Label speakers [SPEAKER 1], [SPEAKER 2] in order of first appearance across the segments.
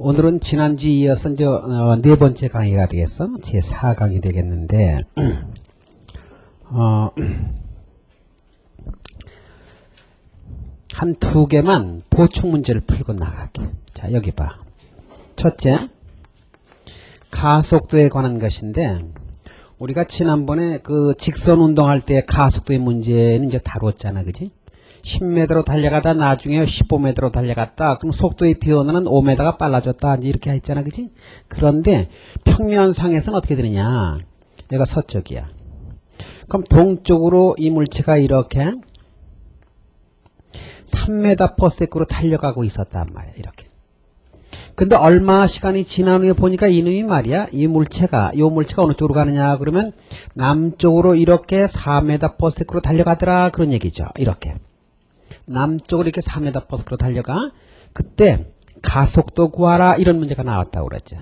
[SPEAKER 1] 오늘은 지난주에 이어서 이제 네 번째 강의가 되겠어. 제 4강이 되겠는데 한 두 개만 보충 문제를 풀고 나갈게. 자, 여기 봐. 첫째, 가속도에 관한 것인데 우리가 지난번에 그 직선 운동할 때 가속도의 문제는 이제 다뤘잖아, 그지? 10m로 달려가다 나중에 15m로 달려갔다. 그럼 속도의 변화는 5m가 빨라졌다. 이렇게 했잖아, 그지? 그런데 평면상에서는 어떻게 되느냐? 얘가 서쪽이야. 그럼 동쪽으로 이 물체가 이렇게 3m/s로 달려가고 있었단 말이야, 이렇게. 근데 얼마 시간이 지난 후에 보니까 이놈이 말이야, 요 물체가 어느 쪽으로 가느냐 그러면 남쪽으로 이렇게 4m/s로 달려가더라, 그런 얘기죠. 이렇게 남쪽으로 이렇게 4m/s로 달려가. 그때 가속도 구하라, 이런 문제가 나왔다고 그랬죠.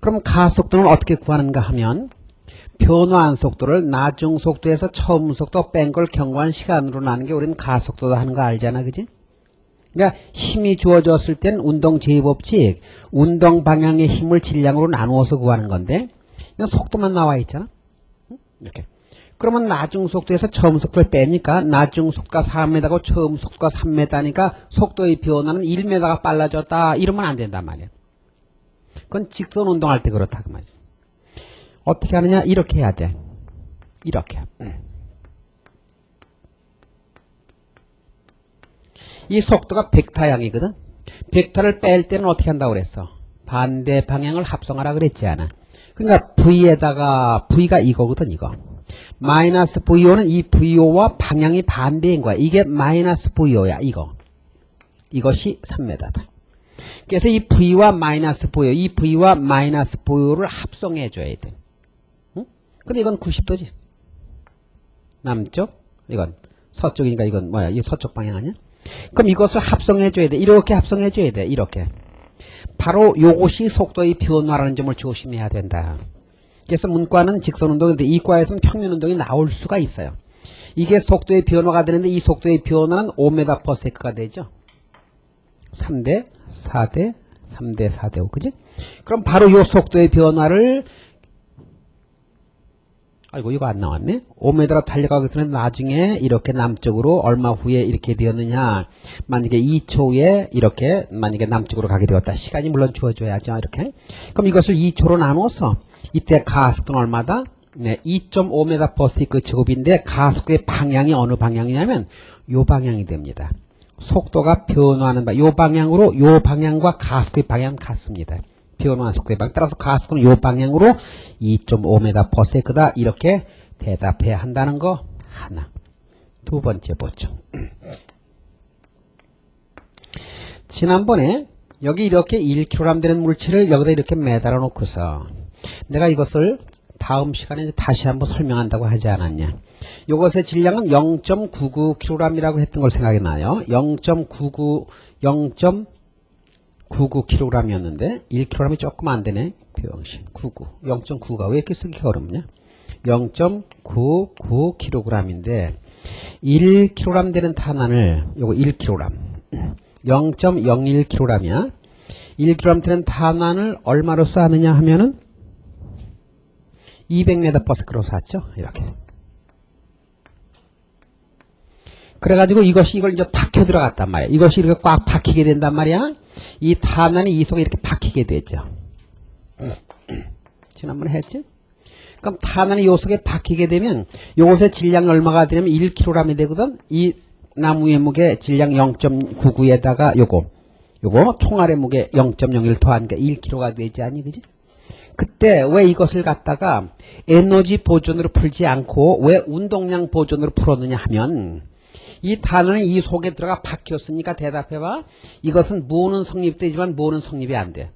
[SPEAKER 1] 그럼 가속도는 어떻게 구하는가 하면 변화한 속도를 나중 속도에서 처음 속도 뺀 걸 경과한 시간으로 나는 게 우리는 가속도다 하는 거 알잖아, 그지? 그러니까 힘이 주어졌을 땐 운동 제의법칙, 운동 방향의 힘을 질량으로 나누어서 구하는 건데 그냥 속도만 나와 있잖아. 이렇게. 그러면 나중 속도에서 처음 속도를 빼니까 나중 속도가 4m고 처음 속도가 3m니까 속도의 변화는 1m가 빨라졌다, 이러면 안 된단 말이야. 그건 직선 운동할 때 그렇다 그 말이야. 어떻게 하느냐? 이렇게 해야 돼. 이렇게. 이 속도가 벡터향이거든. 벡터를 뺄 때는 어떻게 한다고 그랬어? 반대 방향을 합성하라 그랬지 않아? 그러니까 V에다가 V가 이거거든, 이거. 마이너스 VO는 이 VO와 방향이 반대인 거야. 이게 마이너스 VO야, 이거. 이것이 3m다. 그래서 이 V와 마이너스 VO, 이 V와 마이너스 VO를 합성해 줘야 돼. 응? 근데 이건 90도지. 남쪽, 이건 서쪽이니까 이건 뭐야? 이 서쪽 방향 아니야? 그럼 이것을 합성해 줘야 돼. 이렇게 합성해 줘야 돼. 이렇게. 바로 요것이 속도의 변화라는 점을 조심해야 된다. 그래서 문과는 직선운동인데 이과에서는 평면운동이 나올 수가 있어요. 이게 속도의 변화가 되는데 이 속도의 변화는 5m/s가 되죠. 3대 4대 3대 4대 5, 그지? 그럼 바로 요 속도의 변화를, 아이고 이거 안 나왔네. 5m로 달려가기 전에 나중에 이렇게 남쪽으로 얼마 후에 이렇게 되었느냐, 만약에 2초 후에 이렇게 만약에 남쪽으로 가게 되었다. 시간이 물론 주어줘야죠, 이렇게. 그럼 이것을 2초로 나눠서 이때 가속도는 얼마다? 네, 2.5m/s 그 제곱인데 가속도의 방향이 어느 방향이냐면 요 방향이 됩니다. 속도가 변화하는 요 방향으로, 요 방향과 가속도의 방향은 같습니다. 변화한 속도의 방향. 따라서 가속도는 요 방향으로 2.5m/s다. 이렇게 대답해야 한다는 거 하나. 두 번째 보충. 지난번에 여기 이렇게 1kg 되는 물체를 여기다 이렇게 매달아 놓고서 내가 이것을 다음 시간에 이제 다시 한번 설명한다고 하지 않았냐. 이것의 질량은 0.99kg이라고 했던 걸 생각이 나요. 0.99kg이었는데 1kg이 조금 안 되네. 병신. 99. 0.9가 왜 이렇게 쓰기가 어렵냐? 0.99kg인데 1kg 되는 탄환을, 요거 1kg. 0.01kg이야. 1kg 되는 탄환을 얼마로 쏘느냐 하면은 200m/s로 쐈죠. 이렇게. 그래가지고 이걸 이제 박혀 들어갔단 말이야. 이것이 이렇게 꽉 박히게 된단 말이야. 이 탄환이 이 속에 이렇게 박히게 되죠. 지난번에 했지? 그럼 탄환이 이 속에 박히게 되면 요것의 질량이 얼마가 되냐면 1kg이 되거든. 이 나무의 무게 질량 0.99에다가 요거 총알의 무게 0.01 더하니까 1kg가 되지 않니, 그지? 그때 왜 이것을 갖다가 에너지 보존으로 풀지 않고 왜 운동량 보존으로 풀었느냐 하면 이 탄환이 이 속에 들어가 박혔으니까 대답해봐. 이것은 뭐는 성립되지만 뭐는 성립이 안 돼.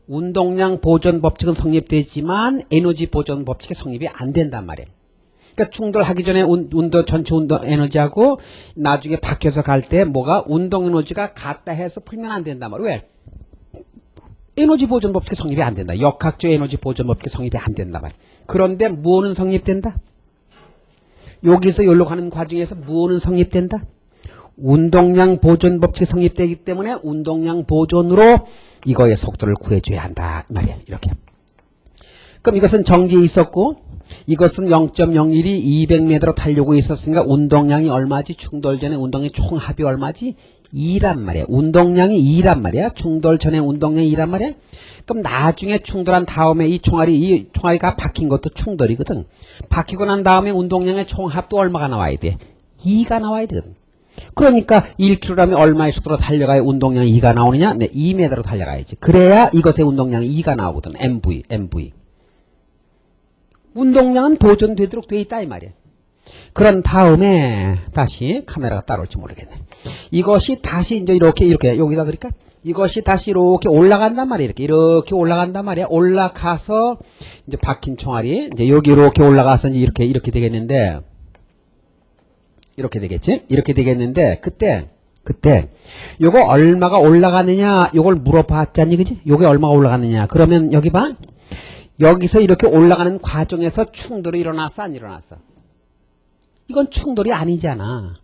[SPEAKER 1] 운동량 보존 법칙은 성립되지만 에너지 보존 법칙이 성립이 안 된단 말이에요. 그러니까 충돌하기 전에 전체 운동 에너지하고 나중에 박혀서 갈 때 뭐가 운동 에너지가 같다 해서 풀면 안 된단 말이에요. 왜? 에너지 보존 법칙이 성립이 안 된다. 역학적 에너지 보존 법칙이 성립이 안 된다 말이에요. 그런데 무엇은 성립된다? 여기서 여기로 가는 과정에서 무엇은 성립된다? 운동량 보존 법칙이 성립되기 때문에 운동량 보존으로 이거의 속도를 구해줘야 한다 말이야. 이렇게. 그럼 이것은 정지에 있었고 이것은 0.01이 200m로 달리고 있었으니까 운동량이 얼마지? 충돌 전에 운동량의 총 합이 얼마지? 2란 말이야. 운동량이 2란 말이야. 충돌 전에 운동량이 2란 말이야. 그럼 나중에 충돌한 다음에 이 총알이가 박힌 것도 충돌이거든. 박히고 난 다음에 운동량의 총합도 얼마가 나와야 돼? 2가 나와야 되거든. 그러니까 1kg이 얼마의 속도로 달려가야 운동량이 2가 나오느냐? 네, 2m로 달려가야지. 그래야 이것의 운동량이 2가 나오거든. MV. 운동량은 보존되도록 돼 있다 이 말이야. 그런 다음에 다시 카메라가 따라올지 모르겠네. 이것이 다시 이제 이렇게 여기다 그러니까 이것이 다시 이렇게 올라간단 말이야. 이렇게 올라간단 말이야. 올라가서 이제 박힌 총알이 이제 여기 이렇게 올라가서 이제 이렇게 되겠는데 이렇게 되겠지? 이렇게 되겠는데 그때 요거 얼마가 올라가느냐 요걸 물어봤잖니 그지? 요게 얼마가 올라가느냐 그러면 여기 봐. 여기서 이렇게 올라가는 과정에서 충돌이 일어났어 안 일어났어? 이건 충돌이 아니잖아.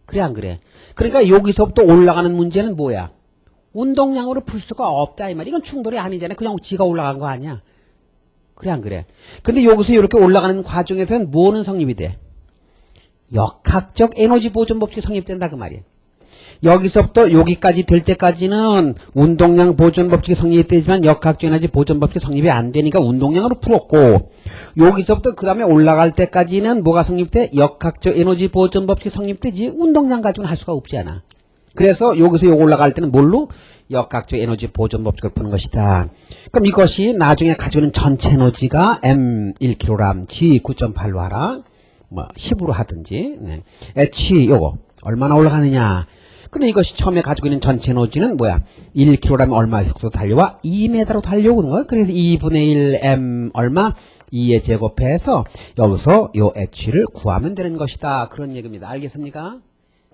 [SPEAKER 1] 그래 안 그래? 그러니까 여기서부터 올라가는 문제는 뭐야? 운동량으로 풀 수가 없다 이 말. 이건 충돌이 아니잖아. 그냥 지가 올라간 거 아니야. 그래 안 그래? 근데 여기서 이렇게 올라가는 과정에서는 뭐는 성립이 돼? 역학적 에너지 보존 법칙이 성립된다 그 말이야. 여기서부터 여기까지 될 때까지는 운동량 보존 법칙이 성립되지만 역학적 에너지 보존 법칙이 성립이 안 되니까 운동량으로 풀었고 여기서부터 그 다음에 올라갈 때까지는 뭐가 성립돼? 역학적 에너지 보존 법칙이 성립되지 운동량 가지고는 할 수가 없지 않아. 그래서 여기서 여기 올라갈 때는 뭘로? 역학적 에너지 보존 법칙을 푸는 것이다. 그럼 이것이 나중에 가지고 있는 전체 에너지가 M 1kg, G 9.8로 하라. 뭐 10으로 하든지. 네. H 요거 얼마나 올라가느냐. 근데 이것이 처음에 가지고 있는 전체 에너지는 뭐야? 1kg라면 얼마의 속도로 달려와? 2m로 달려오는 거야. 그래서 2분의 1 m 얼마? 2에 제곱해서 여기서 요 h를 구하면 되는 것이다. 그런 얘기입니다. 알겠습니까?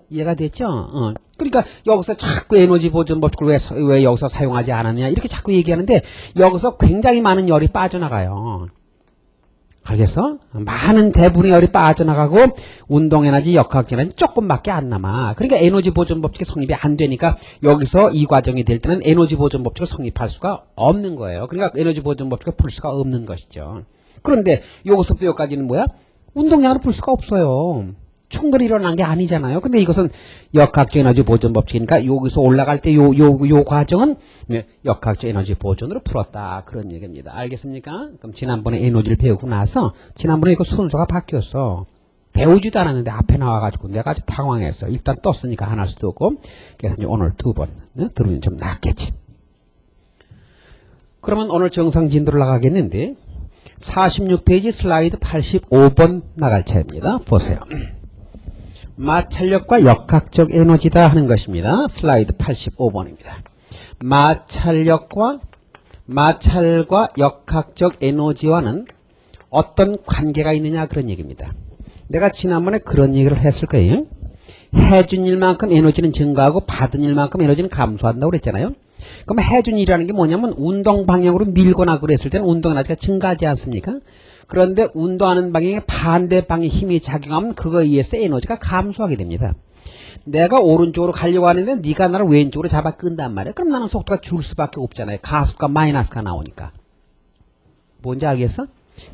[SPEAKER 1] 이해가 됐죠? 그러니까 여기서 자꾸 에너지 보존 법칙을 왜 여기서 사용하지 않았냐 이렇게 자꾸 얘기하는데 여기서 굉장히 많은 열이 빠져나가요. 알겠어? 많은 대부분의 열이 빠져나가고 운동에너지 역학적 에너지 조금밖에 안 남아. 그러니까 에너지 보존 법칙이 성립이 안 되니까 여기서 이 과정이 될 때는 에너지 보존 법칙을 성립할 수가 없는 거예요. 그러니까 에너지 보존 법칙을 풀 수가 없는 것이죠. 그런데 여기서부터 여기까지는 뭐야? 운동량으로 풀 수가 없어요. 충돌이 일어난 게 아니잖아요. 근데 이것은 역학적 에너지 보존 법칙이니까 여기서 올라갈 때 요 과정은 역학적 에너지 보존으로 풀었다. 그런 얘기입니다. 알겠습니까? 그럼 지난번에 에너지를 배우고 나서 지난번에 이거 순서가 바뀌었어. 배우지도 않았는데 앞에 나와가지고 내가 아주 당황했어. 일단 떴으니까 안 할 수도 없고. 그래서 이제 오늘 2번 들으면 좀 낫겠지. 그러면 오늘 정상 진도를 나가겠는데 46페이지 슬라이드 85번 나갈 차례입니다. 보세요. 마찰력과 역학적 에너지다 하는 것입니다. 슬라이드 85번입니다. 마찰과 역학적 에너지와는 어떤 관계가 있느냐 그런 얘기입니다. 내가 지난번에 그런 얘기를 했을 거예요. 해준 일만큼 에너지는 증가하고 받은 일만큼 에너지는 감소한다고 그랬잖아요. 그럼 해준 일이라는 게 뭐냐면 운동 방향으로 밀거나 그랬을 때는 운동 에너지가 증가하지 않습니까? 그런데 운동하는 방향에 반대 방향의 힘이 작용하면 그거에 의해서 에너지가 감소하게 됩니다. 내가 오른쪽으로 가려고 하는데 네가 나를 왼쪽으로 잡아 끈단 말이야. 그럼 나는 속도가 줄 수밖에 없잖아요. 가속과 마이너스가 나오니까. 뭔지 알겠어?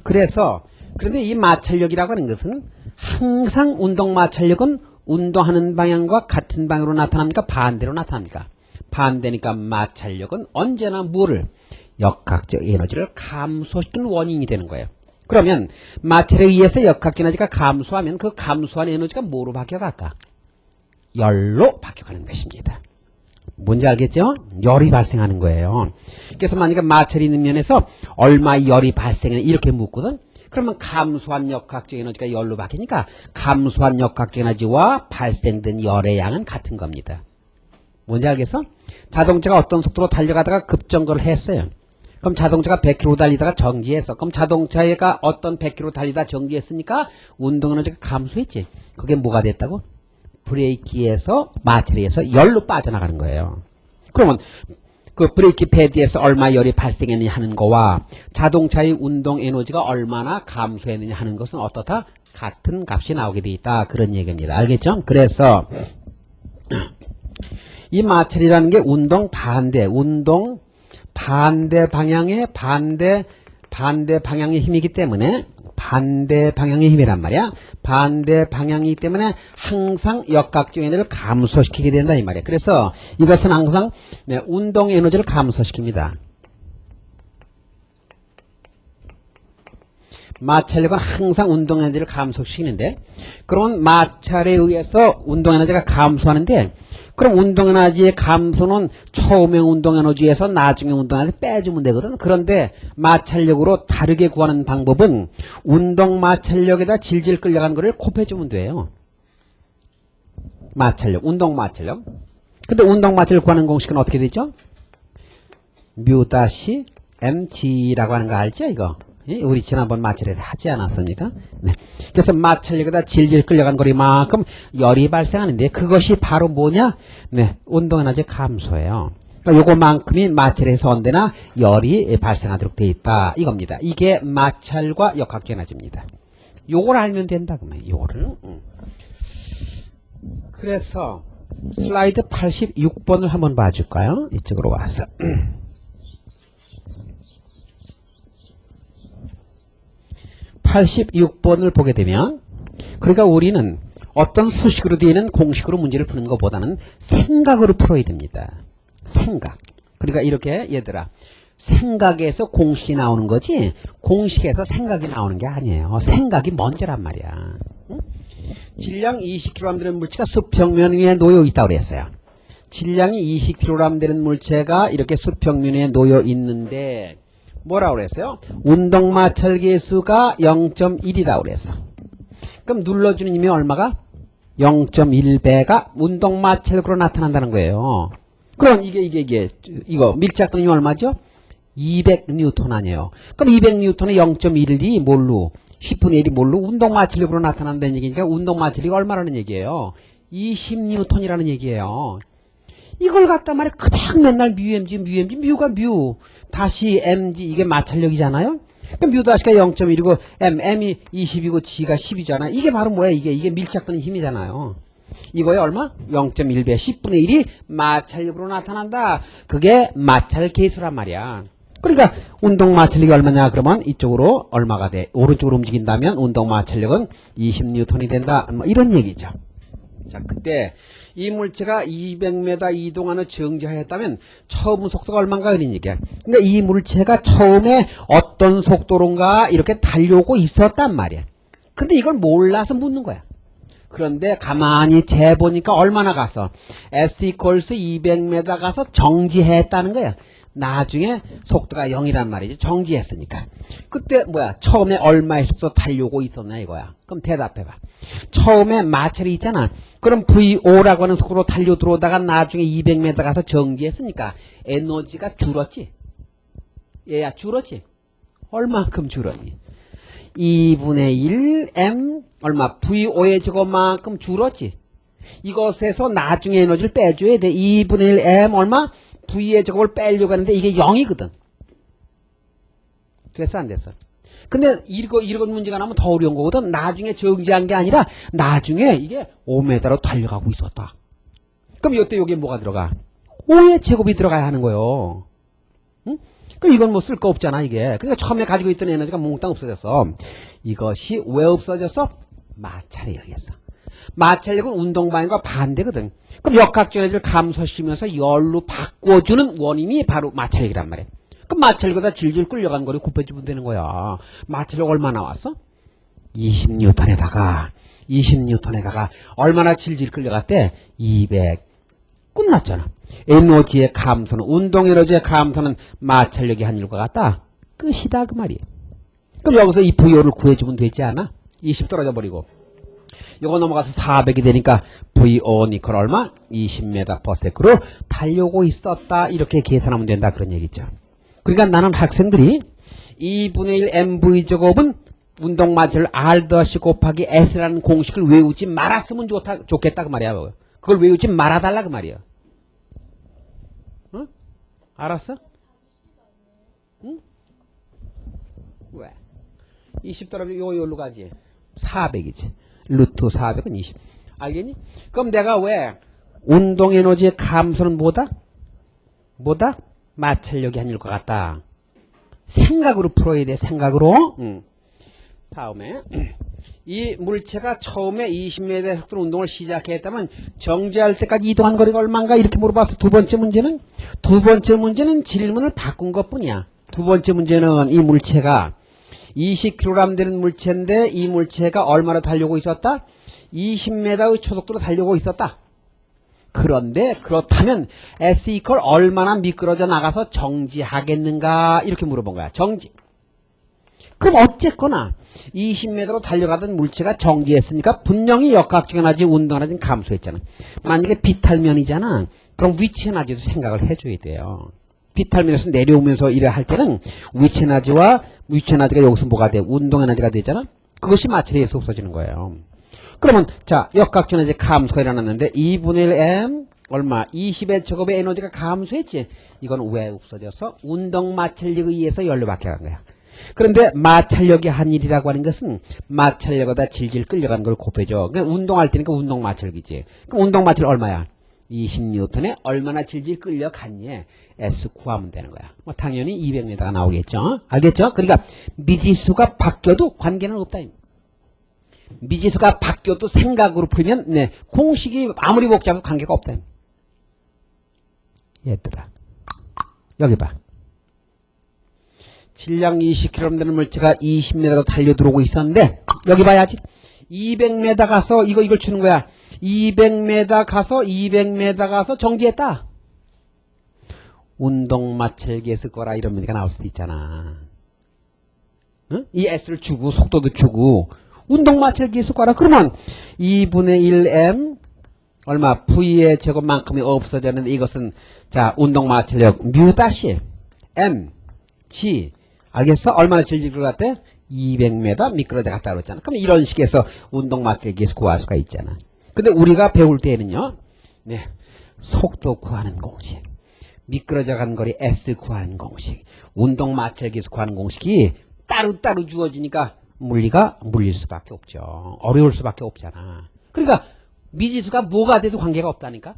[SPEAKER 1] 그런데 이 마찰력이라고 하는 것은 항상 운동 마찰력은 운동하는 방향과 같은 방향으로 나타납니까? 반대로 나타납니까? 반대니까 마찰력은 언제나 뭐를? 역학적 에너지를 감소시키는 원인이 되는 거예요. 그러면 마찰에 의해서 역학적 에너지가 감소하면 그 감소한 에너지가 뭐로 바뀌어갈까? 열로 바뀌어가는 것입니다. 뭔지 알겠죠? 열이 발생하는 거예요. 그래서 만약에 마찰이 있는 면에서 얼마의 열이 발생하냐 이렇게 묻거든. 그러면 감소한 역학적 에너지가 열로 바뀌니까 감소한 역학적 에너지와 발생된 열의 양은 같은 겁니다. 뭔지 알겠어? 자동차가 어떤 속도로 달려가다가 급정거를 했어요. 그럼 자동차가 100km 달리다가 정지했어. 그럼 자동차가 어떤 100km 달리다 정지했으니까 운동 에너지가 감소했지. 그게 뭐가 됐다고? 브레이크에서 마찰에 의해서 열로 빠져나가는 거예요. 그러면 그 브레이크 패드에서 얼마 열이 발생했느냐 하는 거와 자동차의 운동 에너지가 얼마나 감소했느냐 하는 것은 어떻다? 같은 값이 나오게 돼 있다. 그런 얘기입니다. 알겠죠? 그래서 이 마찰이라는 게 운동 반대 방향의 반대 방향의 힘이기 때문에 반대 방향의 힘이란 말이야. 반대 방향이기 때문에 항상 역각적 에너지를 감소시키게 된다 이 말이야. 그래서 이것은 항상 운동 에너지를 감소시킵니다. 마찰력은 항상 운동 에너지를 감소시키는데, 그러면 마찰에 의해서 운동 에너지가 감소하는데, 그럼 운동 에너지의 감소는 처음에 운동 에너지에서 나중에 운동 에너지 빼주면 되거든. 그런데 마찰력으로 다르게 구하는 방법은 운동 마찰력에다 질질 끌려가는 거를 곱해주면 돼요. 마찰력, 운동 마찰력. 근데 운동 마찰력 구하는 공식은 어떻게 되죠? μ-mg라고 하는 거 알죠, 이거? 우리 지난번 마찰에서 하지 않았습니까? 네. 그래서 마찰력에다 질질 끌려간 거리만큼 열이 발생하는데, 그것이 바로 뭐냐? 네, 운동에너지 감소예요. 그러니까 요거만큼이 마찰에서 언제나 열이 발생하도록 돼 있다 이겁니다. 이게 마찰과 역학적 에너지입니다. 요걸 알면 된다 그러면 요거를. 그래서 슬라이드 86번을 한번 봐줄까요? 이쪽으로 와서. 86번을 보게 되면, 그러니까 우리는 어떤 수식으로 되어 있는 공식으로 문제를 푸는 것보다는 생각으로 풀어야 됩니다. 생각. 그러니까 이렇게 얘들아, 생각에서 공식이 나오는 거지 공식에서 생각이 나오는 게 아니에요. 생각이 먼저란 말이야. 응? 질량 20kg 되는 물체가 수평면 위에 놓여 있다고 그랬어요. 질량이 20kg 되는 물체가 이렇게 수평면 위에 놓여 있는데 뭐라고 그랬어요? 운동 마찰 계수가 0.1이라고 그랬어. 그럼 눌러주는 힘이 얼마가? 0.1배가 운동 마찰력으로 나타난다는 거예요. 그럼 이거 밀착도는 얼마죠? 200뉴턴 아니에요. 그럼 200뉴턴의 0.1이 뭘로? 10분의 1이 뭘로? 운동 마찰력으로 나타난다는 얘기니까 운동 마찰력이 얼마라는 얘기예요? 20뉴턴이라는 얘기예요. 이걸 갖다 말해 그냥 맨날 뮤가 뮤 다시 mg 이게 마찰력이잖아요. 그럼 뮤 다시가 0.1이고 m이 20이고 g가 10이잖아. 이게 바로 뭐야? 이게 밀착되는 힘이잖아요. 이거에 얼마? 0.1배 10분의 1이 마찰력으로 나타난다. 그게 마찰 계수란 말이야. 그러니까 운동 마찰력이 얼마냐 그러면 이쪽으로 얼마가 돼? 오른쪽으로 움직인다면 운동 마찰력은 20뉴턴이 된다. 뭐 이런 얘기죠. 자, 그때 이 물체가 200m 이동하는 정지하였다면 처음 속도가 얼마인가 그런 얘기야. 그러니까 이 물체가 처음에 어떤 속도론가 이렇게 달려오고 있었단 말이야. 근데 이걸 몰라서 묻는 거야. 그런데 가만히 재보니까 얼마나 가서 S equals 200m 가서 정지했다는 거야. 나중에 속도가 0이란 말이지. 정지했으니까. 그때 뭐야? 처음에 얼마의 속도 달려오고 있었나 이거야. 그럼 대답해봐. 처음에 마찰이 있잖아. 그럼 VO라고 하는 속도로 달려 들어오다가 나중에 200m 가서 정지했으니까 에너지가 줄었지? 얘야 줄었지? 얼마큼 줄었니? 2분의 1 m 얼마? VO의 저것만큼 줄었지? 이것에서 나중에 에너지를 빼줘야 돼. 2분의 1 m 얼마? V의 저걸 빼려고 하는데 이게 0이거든. 됐어 안 됐어? 근데 이런 문제가 나면 더 어려운 거거든. 나중에 정지한 게 아니라 나중에 이게 5m로 달려가고 있었다. 그럼 이때 여기에 뭐가 들어가? 5의 제곱이 들어가야 하는 거예요. 응? 그럼 이건 뭐 쓸 거 없잖아 이게. 그러니까 처음에 가지고 있던 에너지가 몽땅 없어졌어. 이것이 왜 없어졌어? 마찰에 의해서. 마찰력은 운동 방향과 반대거든. 그럼 역학적 에너지를 감소시키면서 열로 바꿔주는 원인이 바로 마찰력이란 말이야. 그럼 마찰력보다 질질 끌려간 거를 곱해주면 되는 거야. 마찰력 얼마 나왔어? 20뉴턴에다가 얼마나 질질 끌려갔대? 200. 끝났잖아. 에너지의 감소는 운동 에너지의 감소는 마찰력이 한 일과 같다. 끝이다 그 말이야. 그럼 여기서 이 VO를 구해주면 되지 않아? 20 떨어져 버리고. 요거 넘어가서 400이 되니까 VO 니컬 얼마? 20m/s로 달려오고 있었다. 이렇게 계산하면 된다. 그런 얘기죠. 그러니까 나는 학생들이 2분의 1 mv 제곱은 운동 마찰 R 더시 곱하기 S라는 공식을 외우지 말았으면 좋겠다 그 말이야. 그걸 외우지 말아달라 그 말이야. 응? 알았어? 응? 왜? 20 떨어지면 요걸로 가지. 400이지. 루트 400은 20. 알겠니? 그럼 내가 왜 운동 에너지의 감소는 뭐다? 마찰력이 아닐 것 같다. 생각으로 풀어야 돼, 생각으로. 다음에 이 물체가 처음에 20m 속도로 운동을 시작했다면 정지할 때까지 이동한 거리가 얼마인가 이렇게 물어봐서 두 번째 문제는 질문을 바꾼 것뿐이야. 두 번째 문제는 이 물체가 20kg 되는 물체인데 이 물체가 얼마나 달려오고 있었다? 20m의 초속도로 달려오고 있었다. 그런데 그렇다면 S 이퀄 얼마나 미끄러져 나가서 정지하겠는가 이렇게 물어본 거야. 정지. 그럼 어쨌거나 20m로 달려가던 물체가 정지했으니까 분명히 역학적 에너지, 운동 에너지는 감소했잖아. 만약에 비탈면이잖아. 그럼 위치 에너지도 생각을 해줘야 돼요. 비탈면에서 내려오면서 일을 할 때는 위치 에너지가 여기서 뭐가 돼? 운동 에너지가 되잖아. 그것이 마찰에서 없어지는 거예요. 그러면 자 역학적 에너지 감소가 일어났는데 2분의 1 m 얼마? 20의 제곱의 에너지가 감소했지. 이건 왜 없어졌어? 운동 마찰력에 의해서 연료밖에 간 거야. 그런데 마찰력이 한 일이라고 하는 것은 마찰력보다 질질 끌려가는 걸 곱해줘. 그러니까 운동할 때니까 운동 마찰력이지. 그럼 운동 마찰 얼마야? 20N에 얼마나 질질 끌려갔니? S 구하면 되는 거야. 뭐 당연히 200m가 나오겠죠. 알겠죠? 그러니까 미지수가 바뀌어도 관계는 없다. 미지수가 바뀌어도 생각으로 풀면 네, 공식이 아무리 복잡해도 관계가 없다. 얘들아 여기 봐. 질량 20kg 되는 물체가 20m 달려 들어오고 있었는데 여기 봐야지. 200m 가서 이걸 주는 거야. 200m 가서 정지했다. 운동 마찰기에서 거라 이런 문제가 나올 수도 있잖아. 응? 이 S를 주고 속도도 주고 운동 마찰기에서 거라. 그러면 2분의 1m 얼마? V의 제곱만큼이 없어졌는데 이것은 자 운동 마찰력 뮤 다시 M G 알겠어? 얼마나 질질 끌어갔대? 200m 미끄러져 갔다 그랬잖아. 그럼 이런 식에서 운동 마찰기에서 구할 수가 있잖아. 근데 우리가 배울 때는요, 네, 속도 구하는 공식, 미끄러져 간 거리 S 구하는 공식, 운동 마찰기에서 구하는 공식이 따로따로 주어지니까 물리가 물릴 수밖에 없죠. 어려울 수밖에 없잖아. 그러니까 미지수가 뭐가 돼도 관계가 없다니까.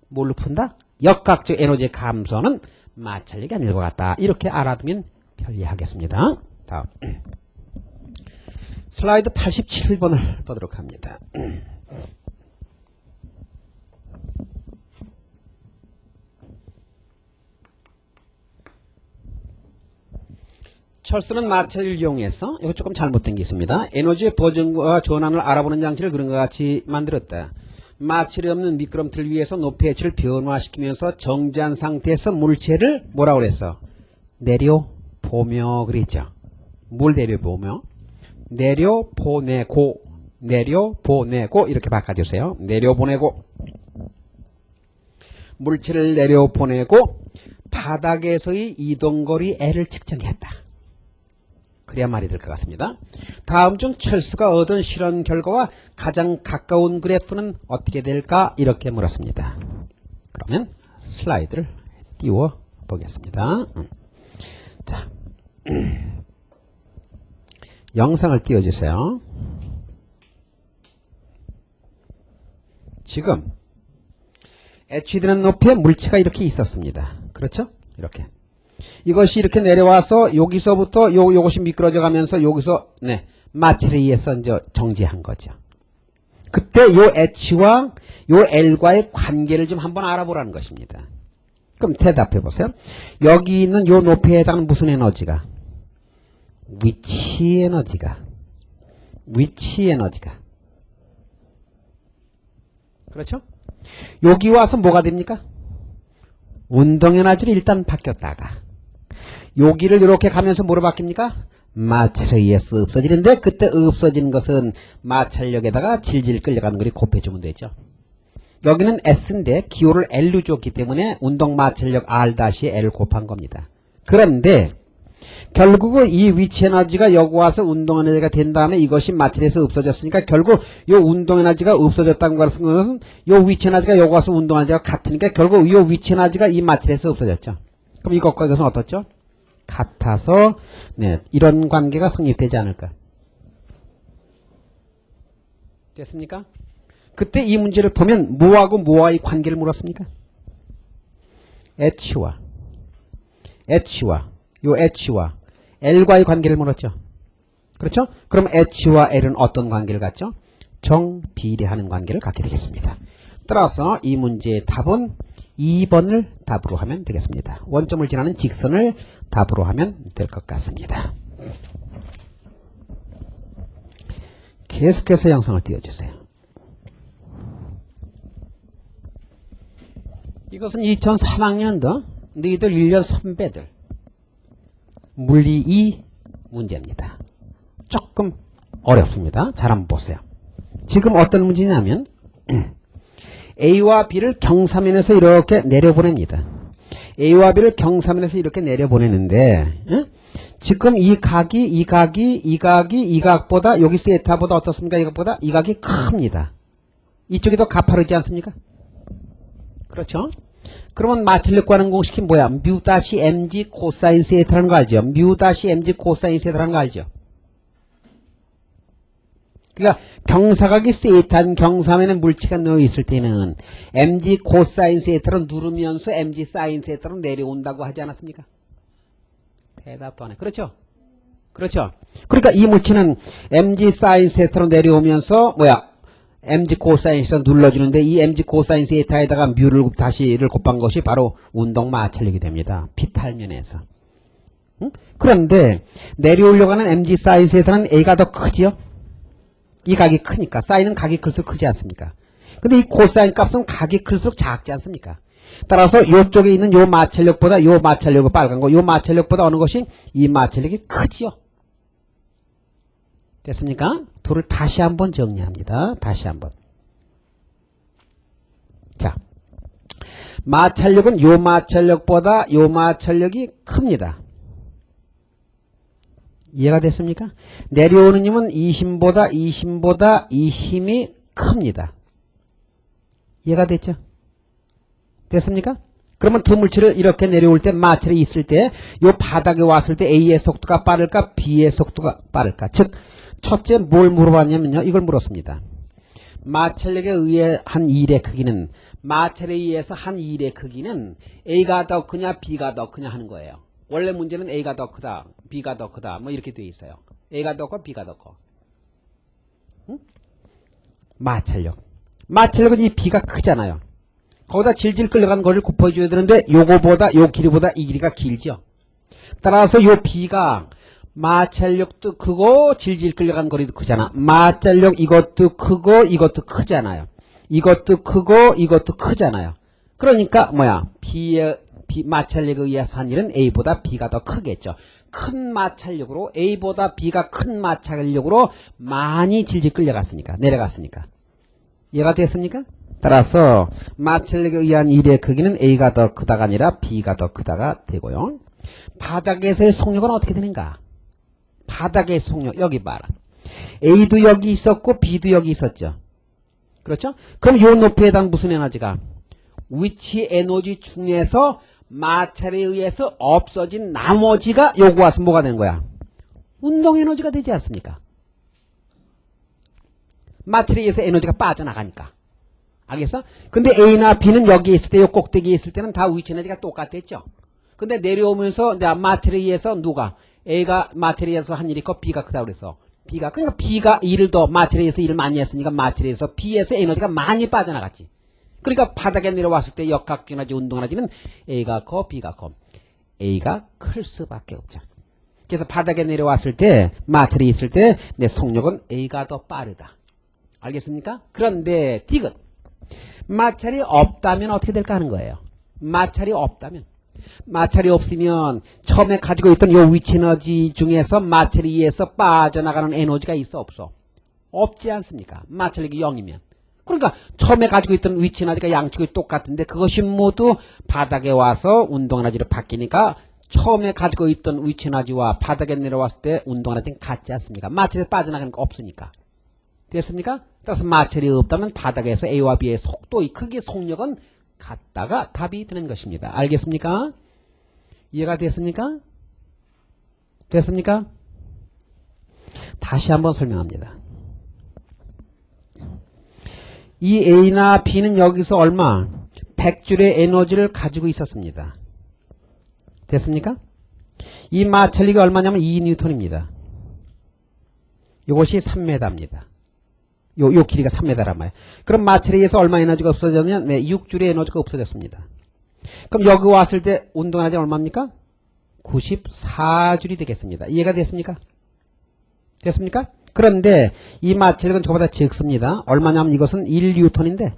[SPEAKER 1] 뭘로 푼다? 역학적 에너지 감소는 마찰력이 아닐 것 같다. 이렇게 알아두면 편리하겠습니다. 다음 슬라이드 87번을 보도록 합니다. 철수는 마찰을 이용해서 이거 조금 잘못된 게 있습니다. 에너지의 보정과 전환을 알아보는 장치를 그런 것 같이 만들었다. 마찰이 없는 미끄럼틀을 위해서 높이 H를 변화시키면서 정지한 상태에서 물체를 뭐라고 그랬어? 내려보며 그랬죠. 뭘 내려보며? 내려보내고 이렇게 바꿔주세요. 내려보내고 물체를 내려보내고 바닥에서의 이동거리 L을 측정했다. 그래야 말이 될 것 같습니다. 다음 중 철수가 얻은 실험 결과와 가장 가까운 그래프는 어떻게 될까? 이렇게 물었습니다. 그러면 슬라이드를 띄워 보겠습니다. 자, 영상을 띄워주세요. 지금 H되는 높이의 물체가 이렇게 있었습니다. 그렇죠? 이렇게. 이것이 이렇게 내려와서 여기서부터 요것이 미끄러져 가면서 여기서 네, 마찰에 의해서 이제 정지한 거죠. 그때 요 H와 요 L과의 관계를 좀 한번 알아보라는 것입니다. 그럼 대답해 보세요. 여기 있는 요 높이에 해당하는 무슨 에너지가? 위치 에너지가. 그렇죠? 여기 와서 뭐가 됩니까? 운동 에너지로 일단 바뀌었다가 여기를 이렇게 가면서 뭐로 바뀝니까? 마찰에 의해서 없어지는데 그때 없어지는 것은 마찰력에다가 질질 끌려가는 거리 곱해주면 되죠. 여기는 S인데 기호를 L로 줬기 때문에 운동 마찰력 R-L 곱한 겁니다. 그런데 결국은 이 위치 에너지가 여기 와서 운동 에너지가 된 다음에 이것이 마찰에서 없어졌으니까 결국 이 운동 에너지가 없어졌다는 것은 이 위치 에너지가 여기 와서 운동 에너지가 같으니까 결국 이 위치 에너지가 이 마찰에서 없어졌죠. 그럼 이것과 이것은 어떻죠? 같아서 네, 이런 관계가 성립되지 않을까. 됐습니까? 그때 이 문제를 보면 뭐하고 뭐와의 관계를 물었습니까? H와 L과의 관계를 물었죠. 그렇죠? 그럼 H와 L은 어떤 관계를 갖죠? 정비례하는 관계를 갖게 되겠습니다. 따라서 이 문제의 답은 2번을 답으로 하면 되겠습니다. 원점을 지나는 직선을 답으로 하면 될 것 같습니다. 계속해서 영상을 띄워주세요. 이것은 2003학년도 너희들 1년 선배들 물리 2 문제입니다. 조금 어렵습니다. 잘 한번 보세요. 지금 어떤 문제냐면 A와 B를 경사면에서 이렇게 내려보냅니다. A와 B를 경사면에서 이렇게 내려보내는데 지금 이 각보다 여기 세타보다 어떻습니까? 이 각이 큽니다. 이쪽이 더 가파르지 않습니까? 그렇죠? 그러면 마찰력 구하는 공식이 뭐야? μ-mg 코사인 세타라는 거 알죠? μ-mg 코사인 세타라는 거 알죠? 그러니까 경사각이 세타인 경사면에 물체가 넣어 있을 때는 mg 코사인 세타로 누르면서 mg 사인 세타로 내려온다고 하지 않았습니까? 대답도 안 해. 그렇죠? 그렇죠? 그러니까 이 물체는 mg 사인 세타로 내려오면서 뭐야? mg 코사인 세타 눌러주는데 이 mg 코사인 세타에다가 뮤를 다시를 곱한 것이 바로 운동 마찰력이 됩니다. 비탈면에서. 응? 그런데 내려오려고 하는 mg 사인 세타는 a가 더 크지요? 이 각이 크니까 사인은 각이 클수록 크지 않습니까? 근데 이 코사인 값은 각이 클수록 작지 않습니까? 따라서 이쪽에 있는 요 마찰력보다 요 마찰력은 빨간 거, 요 마찰력보다 어느 것이 이 마찰력이 크지요? 됐습니까? 둘을 다시 한번 정리합니다. 다시 한번. 자, 마찰력은 요 마찰력보다 요 마찰력이 큽니다. 이해가 됐습니까? 내려오는 힘은 이 힘보다 이 힘이 큽니다. 이해가 됐죠? 됐습니까? 그러면 두 물체를 이렇게 내려올 때 마찰이 있을 때 요 바닥에 왔을 때 A의 속도가 빠를까 B의 속도가 빠를까? 즉 첫째 뭘 물어봤냐면요. 이걸 물었습니다. 마찰력에 의해 한 일의 크기는 마찰에 의해서 한 일의 크기는 A가 더 크냐 B가 더 크냐 하는 거예요. 원래 문제는 A가 더 크다, B가 더 크다, 뭐 이렇게 되어 있어요. A가 더 커, B가 더 커. 응? 마찰력. 마찰력은 이 B가 크잖아요. 거기다 질질 끌려간 거리를 곱해줘야 되는데 요거보다 요 길이보다 이 길이가 길죠. 따라서 요 B가 마찰력도 크고 질질 끌려간 거리도 크잖아. 마찰력 이것도 크고 이것도 크잖아요. 이것도 크고 이것도 크잖아요. 그러니까 뭐야? 마찰력에 의해서 한 일은 A보다 B가 더 크겠죠. 큰 마찰력으로 A보다 B가 큰 마찰력으로 많이 질질 끌려갔으니까 내려갔으니까. 이해가 됐습니까? 따라서 마찰력에 의한 일의 크기는 A가 더 크다가 아니라 B가 더 크다가 되고요. 바닥에서의 속력은 어떻게 되는가? 바닥의 속력 여기 봐라. A도 여기 있었고 B도 여기 있었죠. 그렇죠? 그럼 요 높이에 해당 무슨 에너지가? 위치 에너지 중에서 마찰에 의해서 없어진 나머지가 요거 와서 뭐가 되는 거야? 운동 에너지가 되지 않습니까? 마찰에 의해서 에너지가 빠져나가니까. 알겠어? 근데 A나 B는 여기에 있을 때, 요 꼭대기에 있을 때는 다 위치 에너지가 똑같았죠? 근데 내려오면서 마찰에 의해서 누가? A가 마찰에 의해서 한 일이 있고 B가 크다고 그랬어. 그러니까 B가 일을 더 마찰에 의해서 일을 많이 했으니까 마찰에 의해서 B에서 에너지가 많이 빠져나갔지. 그러니까 바닥에 내려왔을 때 역학에너지 운동에너지는 A가 커 B가 커. A가 클 수밖에 없죠. 그래서 바닥에 내려왔을 때 마찰이 있을 때 내 속력은 A가 더 빠르다. 알겠습니까? 그런데 디귿 마찰이 없다면 어떻게 될까 하는 거예요. 마찰이 없다면 마찰이 없으면 처음에 가지고 있던 요 위치 에너지 중에서 마찰에 의해서 빠져나가는 에너지가 있어 없어? 없지 않습니까? 마찰력이 0이면. 그러니까 처음에 가지고 있던 위치 에너지가 양쪽이 똑같은데 그것이 모두 바닥에 와서 운동 에너지로 바뀌니까 처음에 가지고 있던 위치 에너지와 바닥에 내려왔을 때 운동 에너지는 같지 않습니까? 마찰에서 빠져나가는 거 없으니까. 됐습니까? 따라서 마찰이 없다면 바닥에서 A와 B의 속도의 크기 속력은 같다가 답이 되는 것입니다. 알겠습니까? 이해가 됐습니까? 됐습니까? 다시 한번 설명합니다. 이 A나 B는 여기서 얼마? 100줄의 에너지를 가지고 있었습니다. 됐습니까? 이 마찰력이 얼마냐면 2N입니다. 이것이 3m입니다. 요 길이가 3m란 말이에요. 그럼 마찰에 의해서 얼마 에너지가 없어졌냐면 6줄의 에너지가 없어졌습니다. 그럼 여기 왔을 때 운동 에너지 얼마입니까? 94줄이 되겠습니다. 이해가 됐습니까? 됐습니까? 그런데 이 마찰력은 저보다 적습니다. 얼마냐면 이것은 1N인데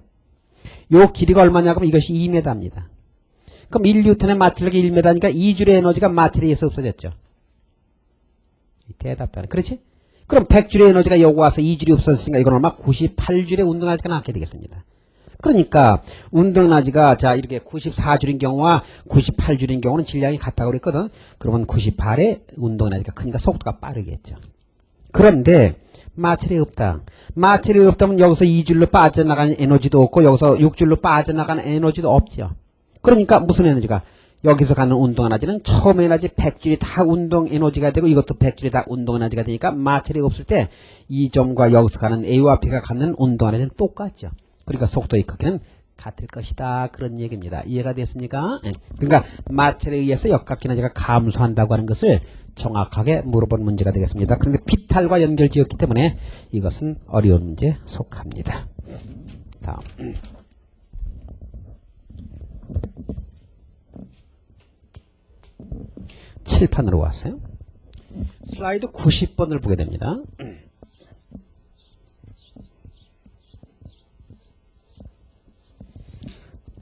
[SPEAKER 1] 요 길이가 얼마냐면 이것이 2m입니다. 그럼 1N의 마찰력이 1m니까 2줄의 에너지가 마찰에 의해서 없어졌죠. 대답도 안 해. 그렇지? 그럼 100줄의 에너지가 여기 와서 2줄이 없어졌으니까 이건 얼마? 98줄의 운동 에너지가 나게 되겠습니다. 그러니까 운동 에너지가 자 이렇게 94줄인 경우와 98줄인 경우는 질량이 같다고 그랬거든. 그러면 98의 운동 에너지가 크니까 속도가 빠르겠죠. 그런데 마찰이 없다. 마찰이 없다면 여기서 2줄로 빠져나가는 에너지도 없고 여기서 6줄로 빠져나가는 에너지도 없죠. 그러니까 무슨 에너지가? 여기서 가는 운동 에너지는 처음 에너지 100줄이 다 운동 에너지가 되고 이것도 100줄이 다 운동 에너지가 되니까 마찰이 없을 때 이 점과 여기서 가는 A와 B가 갖는 운동 에너지는 똑같죠. 그러니까 속도의 크기는 같을 것이다. 그런 얘기입니다. 이해가 됐습니까? 그러니까 마찰에 의해서 역학기 에너지가 감소한다고 하는 것을 정확하게 물어본 문제가 되겠습니다. 그런데 비탈과 연결지었기 때문에 이것은 어려운 문제에 속합니다. 다음. 칠판으로 왔어요. 슬라이드 90번을 보게 됩니다.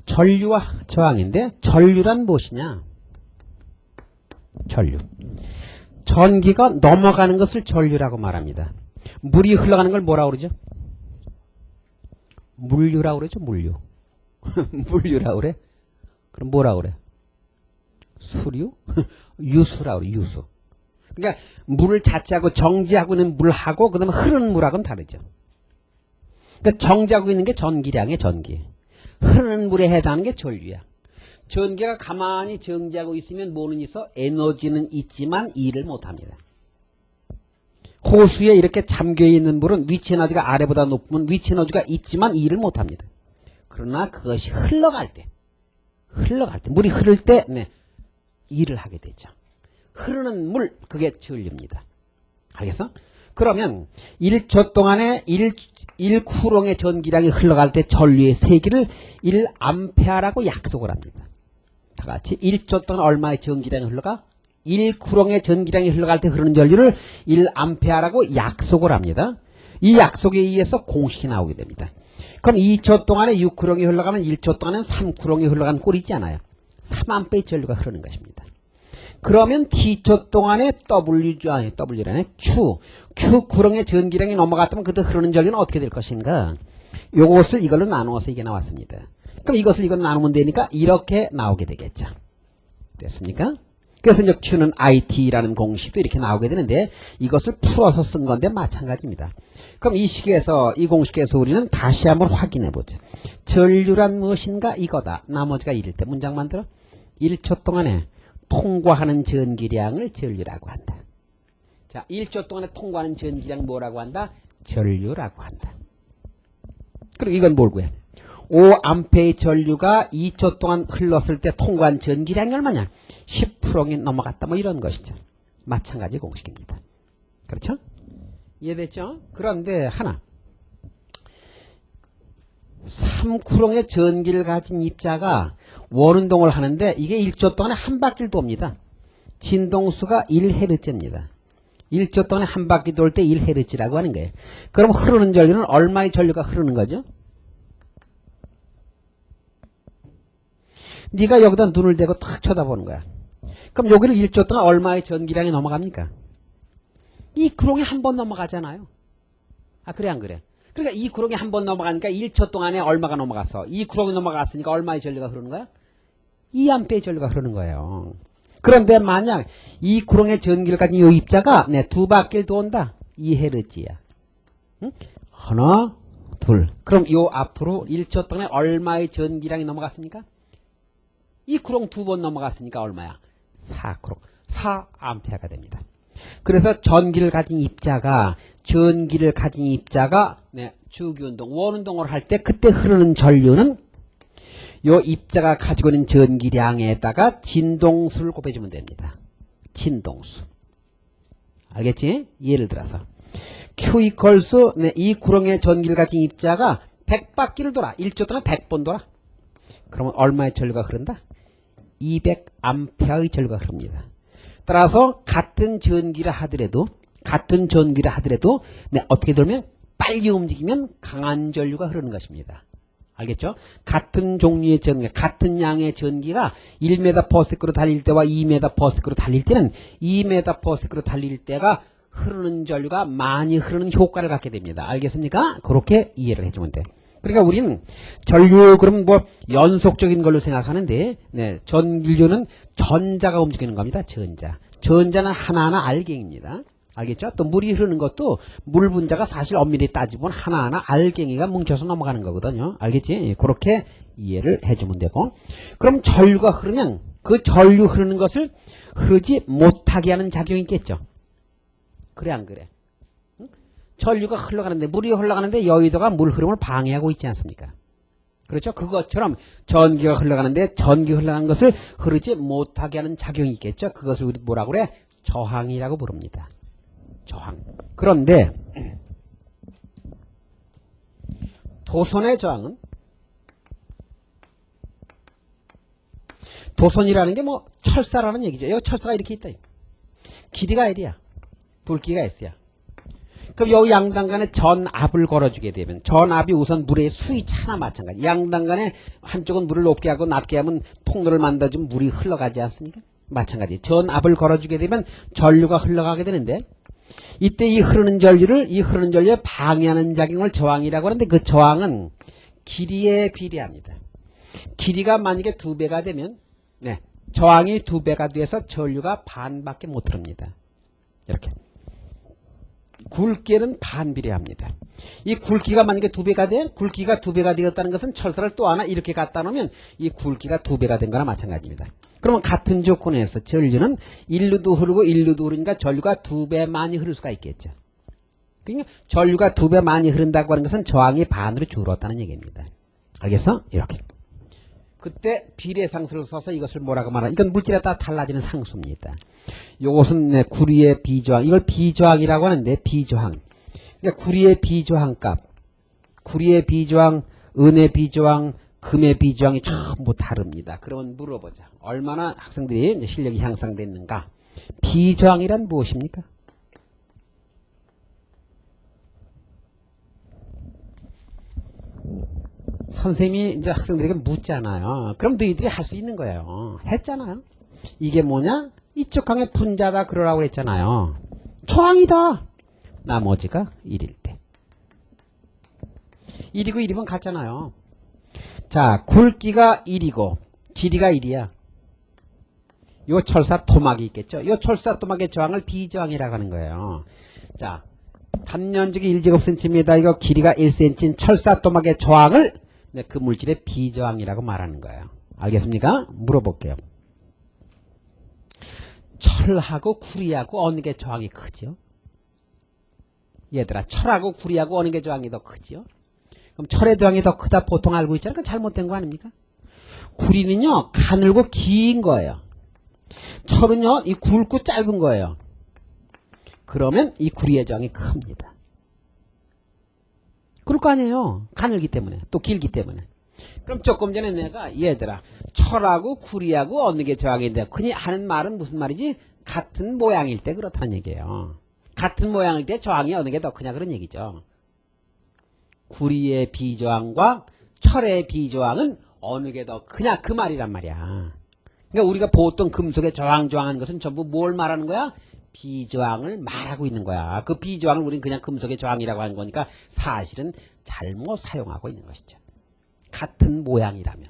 [SPEAKER 1] 전류와 저항인데 전류란 무엇이냐? 전류. 전기가 넘어가는 것을 전류라고 말합니다. 물이 흘러가는 걸 뭐라고 그러죠? 물류라고 그러죠? 물류. 물류라고 그래? 그럼 뭐라고 그래? 수류? 유수라고 그래, 유수. 그러니까 물 자체하고 정지하고 있는 물하고 그 다음에 흐르는 물하고는 다르죠. 그러니까 정지하고 있는 게 전기량의 전기. 흐르는 물에 해당하는 게 전류야. 전기가 가만히 정지하고 있으면 뭐는 있어? 에너지는 있지만 일을 못합니다. 호수에 이렇게 잠겨있는 물은 위치 에너지가 아래보다 높으면 위치 에너지가 있지만 일을 못합니다. 그러나 그것이 흘러갈 때 물이 흐를 때 일을 하게 되죠. 흐르는 물, 그게 전류입니다. 알겠어? 그러면 1초 동안에 1쿠롱의 전기량이 흘러갈 때 전류의 세기를 1암페어라고 약속을 합니다. 다 같이 1초 동안 얼마의 전기량이 흘러가? 1쿠롱의 전기량이 흘러갈 때 흐르는 전류를 1암페어라고 약속을 합니다. 이 약속에 의해서 공식이 나오게 됩니다. 그럼 2초 동안에 6쿠롱이 흘러가면 1초 동안은 3쿠롱이 흘러가는 꼴이 있지 않아요. 3암페어의 전류가 흐르는 것입니다. 그러면 T초 동안에 W라네 Q쿠롱의 전기량이 넘어갔다면 그때 흐르는 전류는 어떻게 될 것인가? 요것을 이걸로 나누어서 이게 나왔습니다. 그럼 이것을 이걸로 나누면 되니까 이렇게 나오게 되겠죠. 됐습니까? 그래서 이제 Q는 IT라는 공식도 이렇게 나오게 되는데 이것을 풀어서 쓴 건데 마찬가지입니다. 그럼 이 식에서 이 공식에서 우리는 다시 한번 확인해 보죠. 전류란 무엇인가? 이거다. 나머지가 이럴 때 문장 만들어. 1초 동안에 통과하는 전기량을 전류라고 한다. 자, 1초 동안에 통과하는 전기량 뭐라고 한다? 전류라고 한다. 그리고 이건 뭘 구해? 5암페의 전류가 2초 동안 흘렀을 때 통과한 전기량이 얼마냐? 10쿠롱이 넘어갔다. 뭐 이런 것이죠. 마찬가지 공식입니다. 그렇죠? 이해됐죠? 그런데 하나. 3쿠롱의 전기를 가진 입자가 원운동을 하는데 이게 1초 동안에 한 바퀴를 돕니다. 진동수가 1Hz입니다. 1초 동안에 한 바퀴 돌 때 1Hz라고 하는 거예요. 그럼 흐르는 전류는 얼마의 전류가 흐르는 거죠? 네가 여기다 눈을 대고 탁 쳐다보는 거야. 그럼 여기를 1초 동안 얼마의 전기량이 넘어갑니까? 이 쿠롱이 한 번 넘어가잖아요. 아, 그래 안 그래? 그러니까 이 쿠롱이 한 번 넘어가니까 1초 동안에 얼마가 넘어갔어? 이 쿠롱이 넘어갔으니까 얼마의 전류가 흐르는 거야? 2암페의 전류가 흐르는 거예요. 그런데 만약 이 쿠롱의 전기를 가진 이 입자가 두 바퀴를 돈다. 2Hz야. 응? 하나, 둘. 그럼 요 앞으로 1초 동안에 얼마의 전기량이 넘어갔습니까? 이 쿠롱 두 번 넘어갔으니까 얼마야? 4쿠롱. 4암페어가 됩니다. 그래서 전기를 가진 입자가 주기운동, 원운동을 할 때 그때 흐르는 전류는 요 입자가 가지고 있는 전기량에다가 진동수를 곱해주면 됩니다. 진동수. 알겠지? 예를 들어서 Q 이퀄스 이 구렁의 전기를 가진 입자가 100바퀴를 돌아. 1초 동안 100번 돌아. 그러면 얼마의 전류가 흐른다? 200A의 전류가 흐릅니다. 따라서 같은 전기를 하더라도 어떻게 돌면 빨리 움직이면 강한 전류가 흐르는 것입니다. 알겠죠? 같은 종류의 전기, 같은 양의 전기가 1m/s로 달릴 때와 2m/s로 달릴 때는 2m/s로 달릴 때가 흐르는 전류가 많이 흐르는 효과를 갖게 됩니다. 알겠습니까? 그렇게 이해를 해주면 돼. 그러니까 우리는 전류 그럼 뭐 연속적인 걸로 생각하는데, 네, 전류는 전자가 움직이는 겁니다. 전자는 하나하나 알갱이입니다. 알겠죠? 또 물이 흐르는 것도 물 분자가 사실 엄밀히 따지면 하나하나 알갱이가 뭉쳐서 넘어가는 거거든요. 알겠지? 그렇게 이해를 해주면 되고, 그럼 전류가 흐르면 그 전류 흐르는 것을 흐르지 못하게 하는 작용이 있겠죠. 그래 안 그래? 전류가 흘러가는데, 물이 흘러가는데 여의도가 물 흐름을 방해하고 있지 않습니까? 그렇죠? 그것처럼 전기가 흘러가는데 전기 흘러가는 것을 흐르지 못하게 하는 작용이 있겠죠. 그것을 우리 뭐라고 그래? 저항이라고 부릅니다. 저항. 그런데 도선의 저항은, 도선이라는 게 뭐 철사라는 얘기죠. 여기 철사가 이렇게 있다. 길이가 L이야. 굵기가 S야. 그럼 여기 양당 간에 전압을 걸어주게 되면, 전압이 우선 물의 수위 차나 마찬가지. 양당 간에 한쪽은 물을 높게 하고 낮게 하면 통로를 만들어주면 물이 흘러가지 않습니까? 마찬가지. 전압을 걸어주게 되면 전류가 흘러가게 되는데, 이때 이 흐르는 전류에 방해하는 작용을 저항이라고 하는데, 그 저항은 길이에 비례합니다. 길이가 만약에 2배가 되면, 네, 저항이 2배가 돼서 전류가 반밖에 못 흐릅니다. 이렇게. 굵기는 반비례합니다. 이 굵기가 만약에 2배가 돼, 굵기가 2배가 되었다는 것은 철사를 또 하나 이렇게 갖다 놓으면 이 굵기가 2배가 된 거나 마찬가지입니다. 그러면 같은 조건에서 전류는 1루도 흐르고 1루도 흐르니까 전류가 2배 많이 흐를 수가 있겠죠. 그러니까 전류가 2배 많이 흐른다고 하는 것은 저항이 반으로 줄었다는 얘기입니다. 알겠어? 이렇게. 그때 비례상수를 써서 이것을 뭐라고 말하나? 이건 물질에 따라 달라지는 상수입니다. 요것은 네, 구리의 비저항. 이걸 비저항이라고 하는데, 비저항. 그러니까 구리의 비저항값, 구리의 비저항, 은의 비저항, 금의 비저항이 전부 다릅니다. 그러면 물어보자. 얼마나 학생들이 실력이 향상됐는가? 비저항이란 무엇입니까? 선생님이 이제 학생들에게 묻잖아요. 그럼 너희들이 할 수 있는 거예요. 했잖아요. 이게 뭐냐? 이쪽 항의 분자다 그러라고 했잖아요. 저항이다. 나머지가 1일 때. 1이고 1이면 같잖아요. 자, 굵기가 1이고 길이가 1이야. 요 철사 토막이 있겠죠. 요 철사 토막의 저항을 비저항이라고 하는 거예요. 자, 단면적이 1제곱cm, 이거 길이가 1cm인 철사 토막의 저항을 네, 그 물질의 비저항이라고 말하는 거예요. 알겠습니까? 물어볼게요. 철하고 구리하고 어느 게 저항이 크죠? 얘들아, 철하고 구리하고 어느 게 저항이 더 크죠? 그럼 철의 저항이 더 크다 보통 알고 있잖아요. 그건 잘못된 거 아닙니까? 구리는요, 가늘고 긴 거예요. 철은요, 이 굵고 짧은 거예요. 그러면 이 구리의 저항이 큽니다. 그럴 거 아니에요. 가늘기 때문에, 또 길기 때문에. 그럼 조금 전에 내가 얘들아, 철하고 구리하고 어느 게 저항인데, 흔히 하는 말은 무슨 말이지? 같은 모양일 때 그렇다는 얘기예요. 같은 모양일 때 저항이 어느 게 더 크냐 그런 얘기죠. 구리의 비저항과 철의 비저항은 어느 게 더 크냐 그 말이란 말이야. 그러니까 우리가 보통 금속의 저항하는 것은 전부 뭘 말하는 거야? 비저항을 말하고 있는 거야. 그 비저항을 우리는 그냥 금속의 저항이라고 하는 거니까 사실은 잘못 사용하고 있는 것이죠. 같은 모양이라면.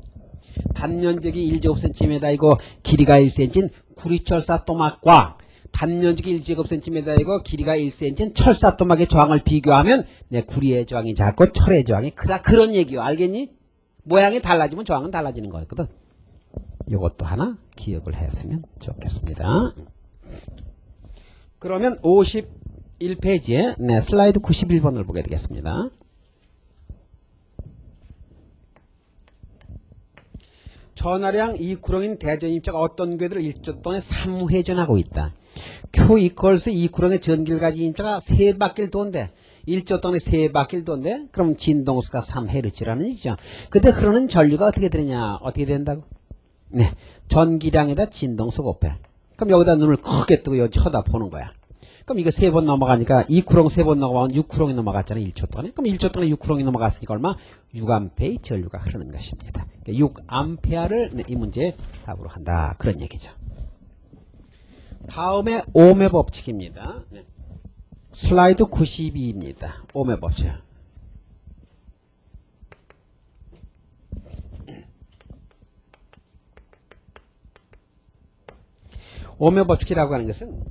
[SPEAKER 1] 단면적이 1제곱cm이고 길이가 1cm인 구리철사 토막과 단면적이 1제곱cm이고 길이가 1cm인 철사 토막의 저항을 비교하면 내 구리의 저항이 작고 철의 저항이 크다. 그런 얘기요. 알겠니? 모양이 달라지면 저항은 달라지는 거였거든. 이것도 하나 기억을 했으면 좋겠습니다. 그러면 51페이지에 네, 슬라이드 91번을 보게 되겠습니다. 전하량 이 구렁인 대전입자가 어떤 궤도를 1초 동안에 3회전하고 있다. Q 이퀄스 이 구렁의 전기를 가진 입자가 3바퀴를 돈대. 1초 동안에 3바퀴를 돈대. 그럼 진동수가 3Hz라는 얘기죠. 근데 흐르는 전류가 어떻게 되느냐? 어떻게 된다고? 네, 전기량에다 진동수 곱해. 그럼 여기다 눈을 크게 뜨고 여기 쳐다보는 거야. 그럼 이거 3번 넘어가니까 이 구렁 3번 넘어가면 6구렁이 넘어갔잖아요. 1초 동안에. 그럼 1초 동안에 6구렁이 넘어갔으니까 얼마? 6A의 전류가 흐르는 것입니다. 그러니까 6A를 네, 이 문제의 답으로 한다. 그런 얘기죠. 다음에 ohm의 법칙입니다. 네. 슬라이드 92입니다. ohm의 법칙. ohm의 법칙이라고 하는 것은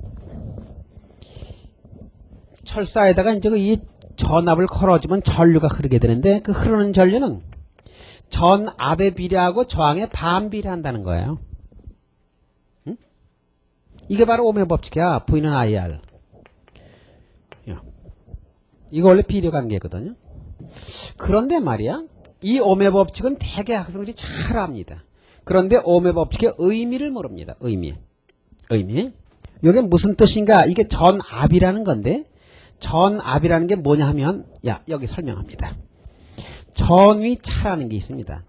[SPEAKER 1] 철사에다가 이제 이 전압을 걸어주면 전류가 흐르게 되는데 그 흐르는 전류는 전압에 비례하고 저항에 반비례한다는 거예요. 응? 이게 바로 ohm의 법칙이야. V는 IR. 이거 원래 비례 관계거든요. 그런데 말이야, 이 ohm의 법칙은 대개 학생들이 잘 압니다. 그런데 ohm의 법칙의 의미를 모릅니다. 의미. 이게 무슨 뜻인가? 이게 전압이라는 건데, 전압이라는 게 뭐냐 하면, 여기 설명합니다. 전위차라는 게 있습니다.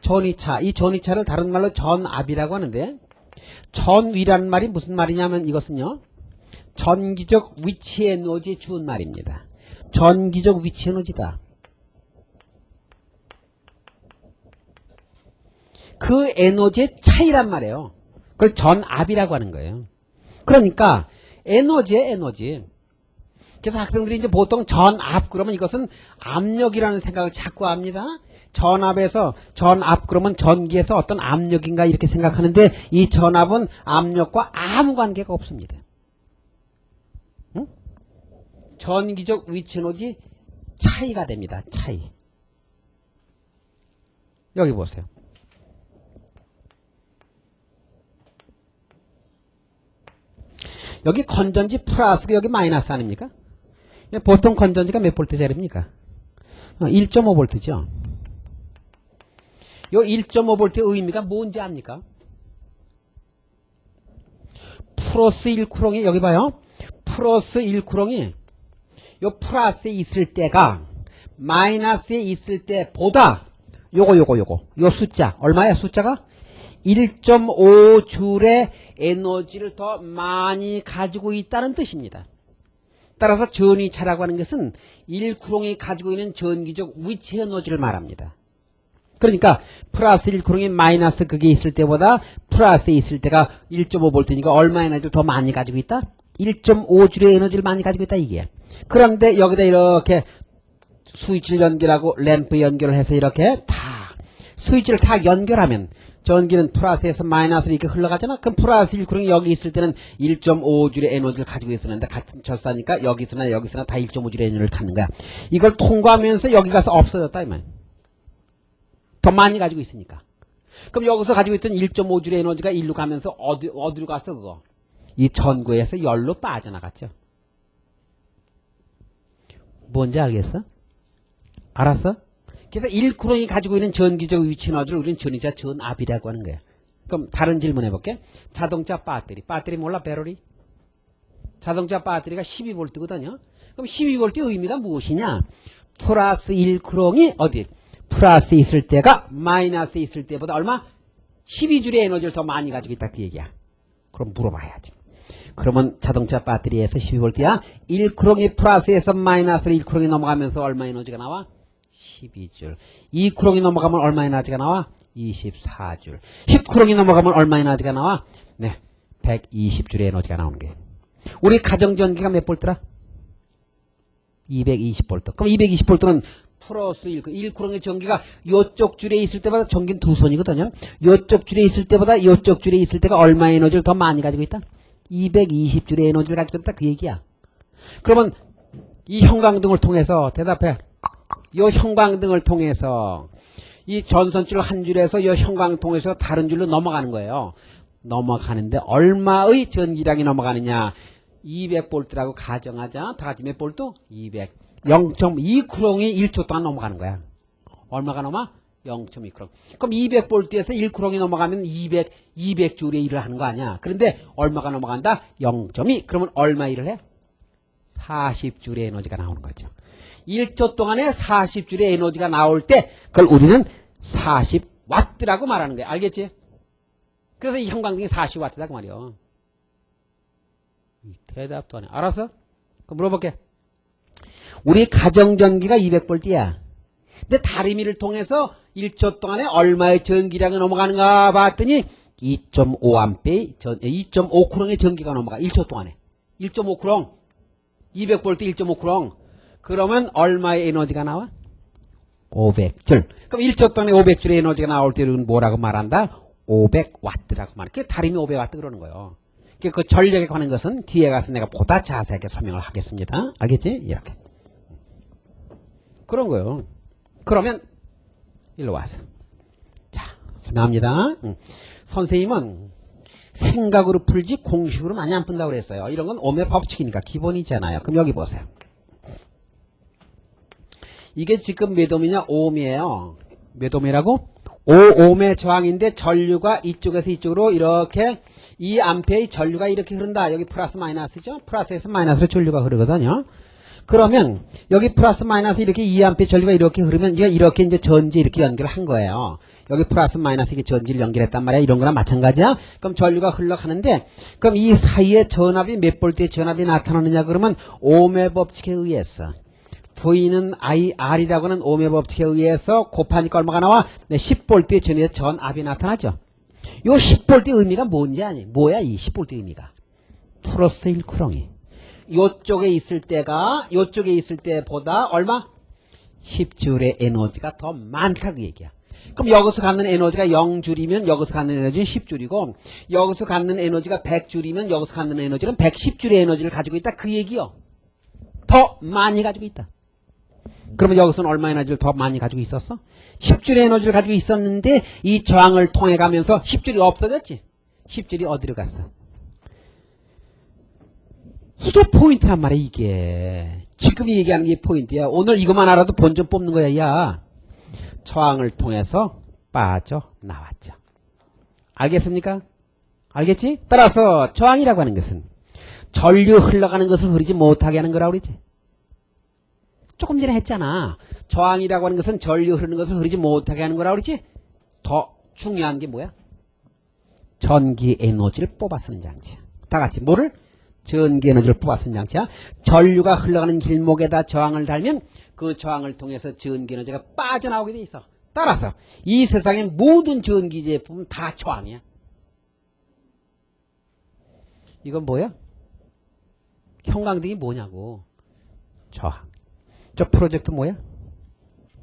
[SPEAKER 1] 전위차. 이 전위차를 다른 말로 전압이라고 하는데, 전위라는 말이 무슨 말이냐면 이것은요, 전기적 위치 에너지에 주은 말입니다. 전기적 위치 에너지다. 그 에너지의 차이란 말이에요. 그걸 전압이라고 하는 거예요. 그러니까 에너지의 에너지. 그래서 학생들이 이제 보통 전압 그러면 이것은 압력이라는 생각을 자꾸 합니다. 전압 그러면 전기에서 어떤 압력인가 이렇게 생각하는데 이 전압은 압력과 아무 관계가 없습니다. 응? 전기적 위치 에너지 차이가 됩니다. 차이. 여기 보세요. 여기 건전지 플러스고 여기 마이너스 아닙니까? 보통 건전지가 몇 볼트짜리입니까? 1.5V죠. 요 1.5V의 의미가 뭔지 압니까? 플러스 1쿠롱이 여기 봐요. 플러스 1쿠롱이 요 플러스에 있을 때가 마이너스에 있을 때보다 요 숫자 얼마야? 숫자가 1.5줄의 에너지를 더 많이 가지고 있다는 뜻입니다. 따라서 전위차라고 하는 것은 1쿠롱이 가지고 있는 전기적 위치 에너지를 말합니다. 그러니까 플러스 1쿠롱이 마이너스 그게 있을 때보다 플러스에 있을 때가 1.5V니까 얼마 에너지를 더 많이 가지고 있다? 1.5줄의 에너지를 많이 가지고 있다 이게. 그런데 여기다 이렇게 스위치를 연결하고 램프 연결을 해서 이렇게 다 스위치를 다 연결하면 전기는 플러스에서 마이너스로 이렇게 흘러가잖아. 그럼 플러스 1쿠롱이 여기 있을 때는 1.5줄의 에너지를 가지고 있었는데 같은 철사니까 여기서나 다 1.5줄의 에너지를 갖는 거야. 이걸 통과하면서 여기 가서 없어졌다 이 말. 더 많이 가지고 있으니까. 그럼 여기서 가지고 있던 1.5줄의 에너지가 일로 가면서 어디로 갔어 그거? 이 전구에서 열로 빠져나갔죠. 뭔지 알겠어? 알았어? 그래서 1쿠롱이 가지고 있는 전기적 위치 에너지를 우리는 전위차 전압이라고 하는 거야. 그럼 다른 질문 해볼게. 자동차 배터리 몰라? 배터리? 자동차 배터리가 12V거든요. 그럼 12V의 의미가 무엇이냐? 플러스 1쿠롱이 어디? 플러스 있을 때가 마이너스 있을 때보다 얼마? 12줄의 에너지를 더 많이 가지고 있다 그 얘기야. 그럼 물어봐야지. 그러면 자동차 배터리에서 12V야. 1쿠롱이 플러스에서 마이너스로 1쿠롱이 넘어가면서 얼마 에너지가 나와? 12줄. 2쿠롱이 넘어가면 얼마 에너지가 나와? 24줄. 10쿠롱이 넘어가면 얼마 에너지가 나와? 네, 120줄의 에너지가 나오는 게. 우리 가정전기가 몇 볼트라? 220볼트. 그럼 220볼트는 플러스 1쿠롱의 전기가 요쪽 줄에 있을 때보다 전기는 두 손이거든요. 요쪽 줄에 있을 때보다 요쪽 줄에 있을 때가 얼마 에너지를 더 많이 가지고 있다? 220줄의 에너지를 가지고 있다 그 얘기야. 그러면 이 형광등을 통해서 대답해. 요 형광등을 통해서 이 전선줄 한 줄에서 이 형광 통해서 다른 줄로 넘어가는 거예요. 넘어가는데 얼마의 전기량이 넘어가느냐? 200볼트라고 가정하자. 다 같이 몇 볼트? 200. 0.2쿠롱이 1초 동안 넘어가는 거야. 얼마가 넘어? 0.2쿠롱. 그럼 200볼트에서 1쿠롱이 넘어가면 200줄의 일을 하는 거 아니야. 그런데 얼마가 넘어간다? 0.2. 그러면 얼마 일을 해? 40줄의 에너지가 나오는 거죠. 1초 동안에 40줄의 에너지가 나올 때 그걸 우리는 40와트라고 말하는 거야. 알겠지? 그래서 이 형광등이 40와트다 그 말이야. 대답도 안 해. 알았어? 그럼 물어볼게. 우리 가정전기가 200볼트야. 근데 다리미를 통해서 1초 동안에 얼마의 전기량이 넘어가는가 봤더니 2.5쿠롱의 전기가 넘어가. 1초 동안에. 1.5쿠롱. 200볼트 1.5쿠롱. 그러면 얼마의 에너지가 나와? 500줄. 그럼 1초 동안에 500줄의 에너지가 나올 때는 뭐라고 말한다? 500와트라고 말해. 그게 다리미 500와트 그러는 거예요. 그 전력에 관한 것은 뒤에 가서 내가 보다 자세하게 설명을 하겠습니다. 알겠지? 이렇게. 그런 거예요. 그러면 일로 와서 자 설명합니다. 선생님은 생각으로 풀지 공식으로 많이 안 푼다고 그랬어요. 이런 건 오음의 법칙이니까 기본이잖아요. 그럼 여기 보세요. 이게 지금 몇 옴이냐? 5옴이에요. 몇 옴이라고? 5옴의 저항인데 전류가 이쪽에서 이쪽으로 이렇게 2A의 전류가 이렇게 흐른다. 여기 플러스 마이너스죠? 플러스에서 마이너스로 전류가 흐르거든요. 그러면 여기 플러스 마이너스 이렇게 2A 전류가 이렇게 흐르면 이렇게 이제 전지 이렇게 연결한 거예요. 여기 플러스 마이너스 이게 전지를 연결했단 말이야. 이런 거랑 마찬가지야. 그럼 전류가 흘러가는데 그럼 이 사이에 전압이 몇 볼트의 전압이 나타나느냐 그러면 오음의 법칙에 의해서 V는 IR이라고 하는 오음의 법칙에 의해서 곱하니까 얼마가 나와? 네, 10볼트의 전압이 나타나죠. 요 10볼트의 의미가 뭔지 아니? 뭐야 이 10볼트의 의미가? 플러스 1쿠롱이. 요쪽에 있을 때가 요쪽에 있을 때보다 얼마? 10줄의 에너지가 더 많다 그 얘기야. 그럼 여기서 갖는 에너지가 0줄이면 여기서 갖는 에너지는 10줄이고 여기서 갖는 에너지가 100줄이면 여기서 갖는 에너지는 110줄의 에너지를 가지고 있다 그 얘기요. 더 많이 가지고 있다. 그러면 여기서는 얼마 에너지를 더 많이 가지고 있었어? 10줄의 에너지를 가지고 있었는데 이 저항을 통해 가면서 10줄이 없어졌지? 10줄이 어디로 갔어? 이게 포인트란 말이야 이게. 지금 얘기하는 게 포인트야. 오늘 이것만 알아도 본전 뽑는 거야 야. 저항을 통해서 빠져나왔죠. 알겠습니까? 알겠지? 따라서 저항이라고 하는 것은 전류 흘러가는 것을 흐르지 못하게 하는 거라고 그랬지. 조금 전에 했잖아. 저항이라고 하는 것은 전류 흐르는 것을 흐르지 못하게 하는 거라고 그랬지. 더 중요한 게 뭐야? 전기 에너지를 뽑아 쓰는 장치야. 다 같이 뭐를? 전기 에너지를 뽑아 쓰는 장치야. 전류가 흘러가는 길목에다 저항을 달면 그 저항을 통해서 전기 에너지가 빠져나오게 돼 있어. 따라서 이 세상의 모든 전기 제품은 다 저항이야. 이건 뭐야? 형광등이 뭐냐고. 저항. 저 프로젝트 뭐야?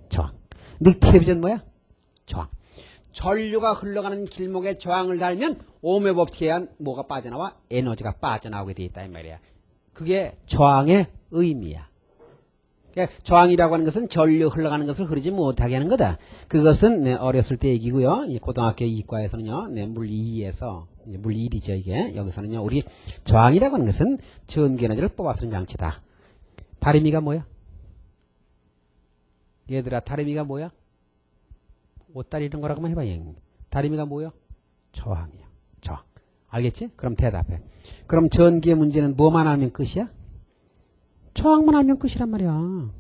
[SPEAKER 1] 저항. 너 텔레비전 뭐야? 저항. 전류가 흘러가는 길목에 저항을 달면 오음의 법칙에 의한 뭐가 빠져나와? 에너지가 빠져나오게 돼 있다 이 말이야. 그게 저항의 의미야. 그러니까 저항이라고 하는 것은 전류 흘러가는 것을 흐르지 못하게 하는 거다. 그것은 네, 어렸을 때 얘기고요. 고등학교 이과에서는요. 네, 물리 2에서 물리 1이죠 이게. 여기서는요. 우리 저항이라고 하는 것은 전기 에너지를 뽑아 쓰는 장치다. 다리미가 뭐야? 얘들아 다리미가 뭐야? 옷다리 이런 거라고만 해봐. 다리미가 뭐야? 저항이야. 저항. 알겠지? 그럼 대답해. 그럼 전기의 문제는 뭐만 알면 끝이야? 저항만 알면 끝이란 말이야.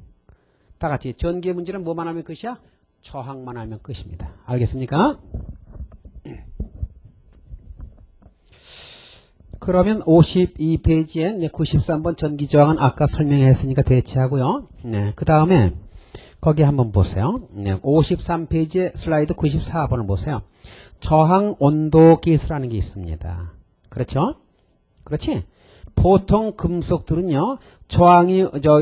[SPEAKER 1] 다 같이 전기의 문제는 뭐만 알면 끝이야? 저항만 알면 끝입니다. 알겠습니까? 그러면 52페이지에 93번 전기저항은 아까 설명했으니까 대체하고요. 네, 그 다음에 거기 한번 보세요. 네, 53페이지 슬라이드 94번을 보세요. 저항 온도 기술이라는 게 있습니다. 그렇죠? 그렇지? 보통 금속들은요.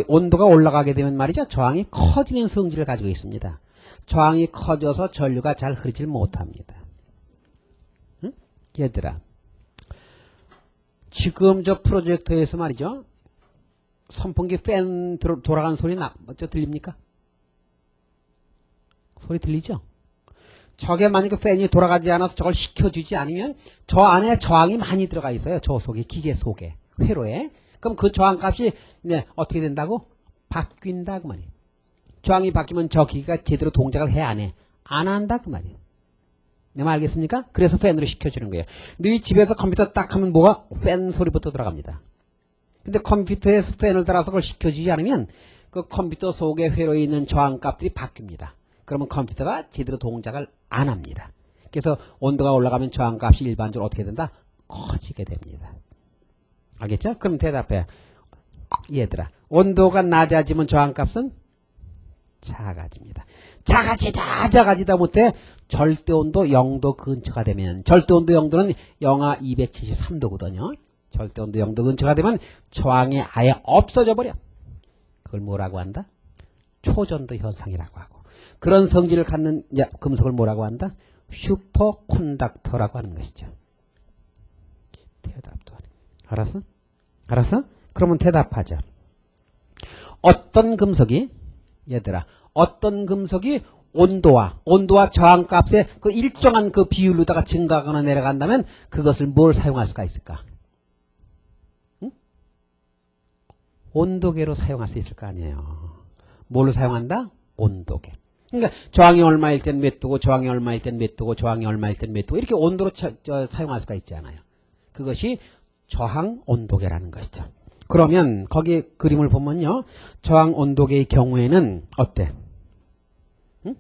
[SPEAKER 1] 온도가 올라가게 되면 말이죠. 저항이 커지는 성질을 가지고 있습니다. 저항이 커져서 전류가 잘 흐르질 못합니다. 응? 얘들아. 지금 저 프로젝터에서 말이죠. 선풍기 팬 돌아가는 소리 들립니까? 소리 들리죠? 저게 만약에 팬이 돌아가지 않아서 저걸 식혀주지 않으면 저 안에 저항이 많이 들어가 있어요. 저 속에, 기계 속에, 회로에. 그럼 그 저항값이 네, 어떻게 된다고? 바뀐다고 말이에요. 저항이 바뀌면 저 기계가 제대로 동작을 해, 안 해? 안 한다 그 말이에요. 내 말 알겠습니까? 그래서 팬으로 시켜주는 거예요. 너희 집에서 컴퓨터 딱 하면 뭐가? 팬 소리부터 들어갑니다. 근데 컴퓨터에서 팬을 달아서 그걸 시켜주지 않으면 그 컴퓨터 속에 회로에 있는 저항값들이 바뀝니다. 그러면 컴퓨터가 제대로 동작을 안 합니다. 그래서 온도가 올라가면 저항값이 일반적으로 어떻게 된다? 커지게 됩니다. 알겠죠? 그럼 대답해. 얘들아, 온도가 낮아지면 저항값은 작아집니다. 작아지다 못해 절대온도 0도 근처가 되면, 절대온도 0도는 영하 273도거든요. 절대온도 0도 근처가 되면 저항이 아예 없어져 버려. 그걸 뭐라고 한다? 초전도 현상이라고 하고, 그런 성질을 갖는 금속을 뭐라고 한다? 슈퍼콘덕터라고 하는 것이죠. 대답도 안 해. 알았어? 알았어? 그러면 대답하자. 어떤 금속이, 얘들아, 어떤 금속이 온도와 저항값의 그 일정한 그 비율로다가 증가하거나 내려간다면 그것을 뭘 사용할 수가 있을까? 응? 온도계로 사용할 수 있을 거 아니에요. 뭘로 사용한다? 온도계. 그러니까 저항이 얼마일 땐 몇 도고, 저항이 얼마일 땐 몇 도고, 저항이 얼마일 땐 몇 도고, 이렇게 온도로 사용할 수가 있잖아요. 그것이 저항 온도계라는 것이죠. 그러면 거기 그림을 보면요, 저항 온도계의 경우에는 어때? 응?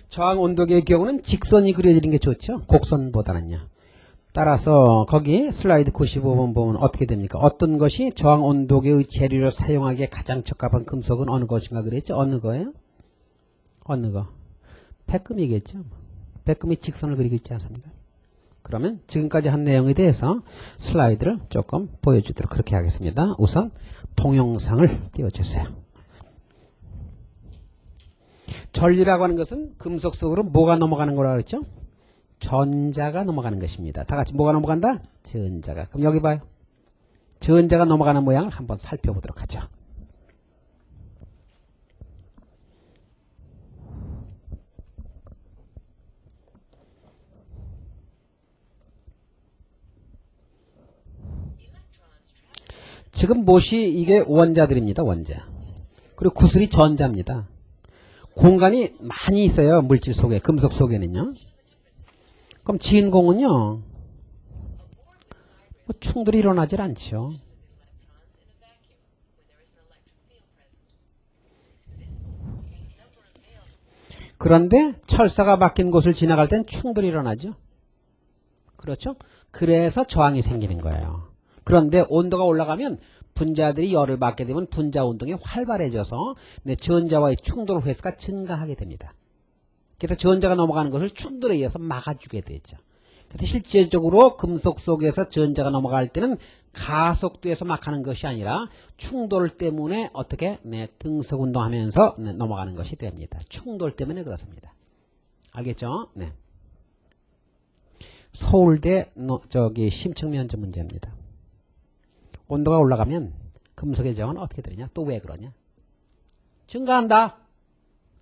[SPEAKER 1] 저항 온도계의 경우는 직선이 그려지는 게 좋죠, 곡선보다는요. 따라서 거기 슬라이드 95번 보면 어떻게 됩니까? 어떤 것이 저항 온도계의 재료로 사용하기에 가장 적합한 금속은 어느 것인가 그랬죠? 어느 거예요? 어느 거? 백금이겠죠. 백금이 직선을 그리고 있지 않습니까? 그러면 지금까지 한 내용에 대해서 슬라이드를 조금 보여주도록 그렇게 하겠습니다. 우선 동영상을 띄워주세요. 전리라고 하는 것은 금속 속으로 뭐가 넘어가는 거라고 했죠? 전자가 넘어가는 것입니다. 다 같이 뭐가 넘어간다? 전자가. 그럼 여기 봐요. 전자가 넘어가는 모양을 한번 살펴보도록 하죠. 지금 못이 이게 원자들입니다. 원자. 그리고 구슬이 전자입니다. 공간이 많이 있어요. 물질 속에, 금속 속에는요. 그럼 진공은요, 뭐 충돌이 일어나질 않죠. 그런데 철사가 막힌 곳을 지나갈 땐 충돌이 일어나죠. 그렇죠? 그래서 저항이 생기는 거예요. 그런데 온도가 올라가면 분자들이 열을 받게 되면 분자 운동이 활발해져서 전자와의 충돌 횟수가 증가하게 됩니다. 그래서 전자가 넘어가는 것을 충돌에 의해서 막아주게 되죠. 그래서 실제적으로 금속 속에서 전자가 넘어갈 때는 가속도에서 막하는 것이 아니라 충돌 때문에 어떻게 등속 운동하면서 넘어가는 것이 됩니다. 충돌 때문에 그렇습니다. 알겠죠? 네. 서울대 심층면접 문제입니다. 온도가 올라가면 금속의 저항은 어떻게 되느냐? 또 왜 그러냐? 증가한다.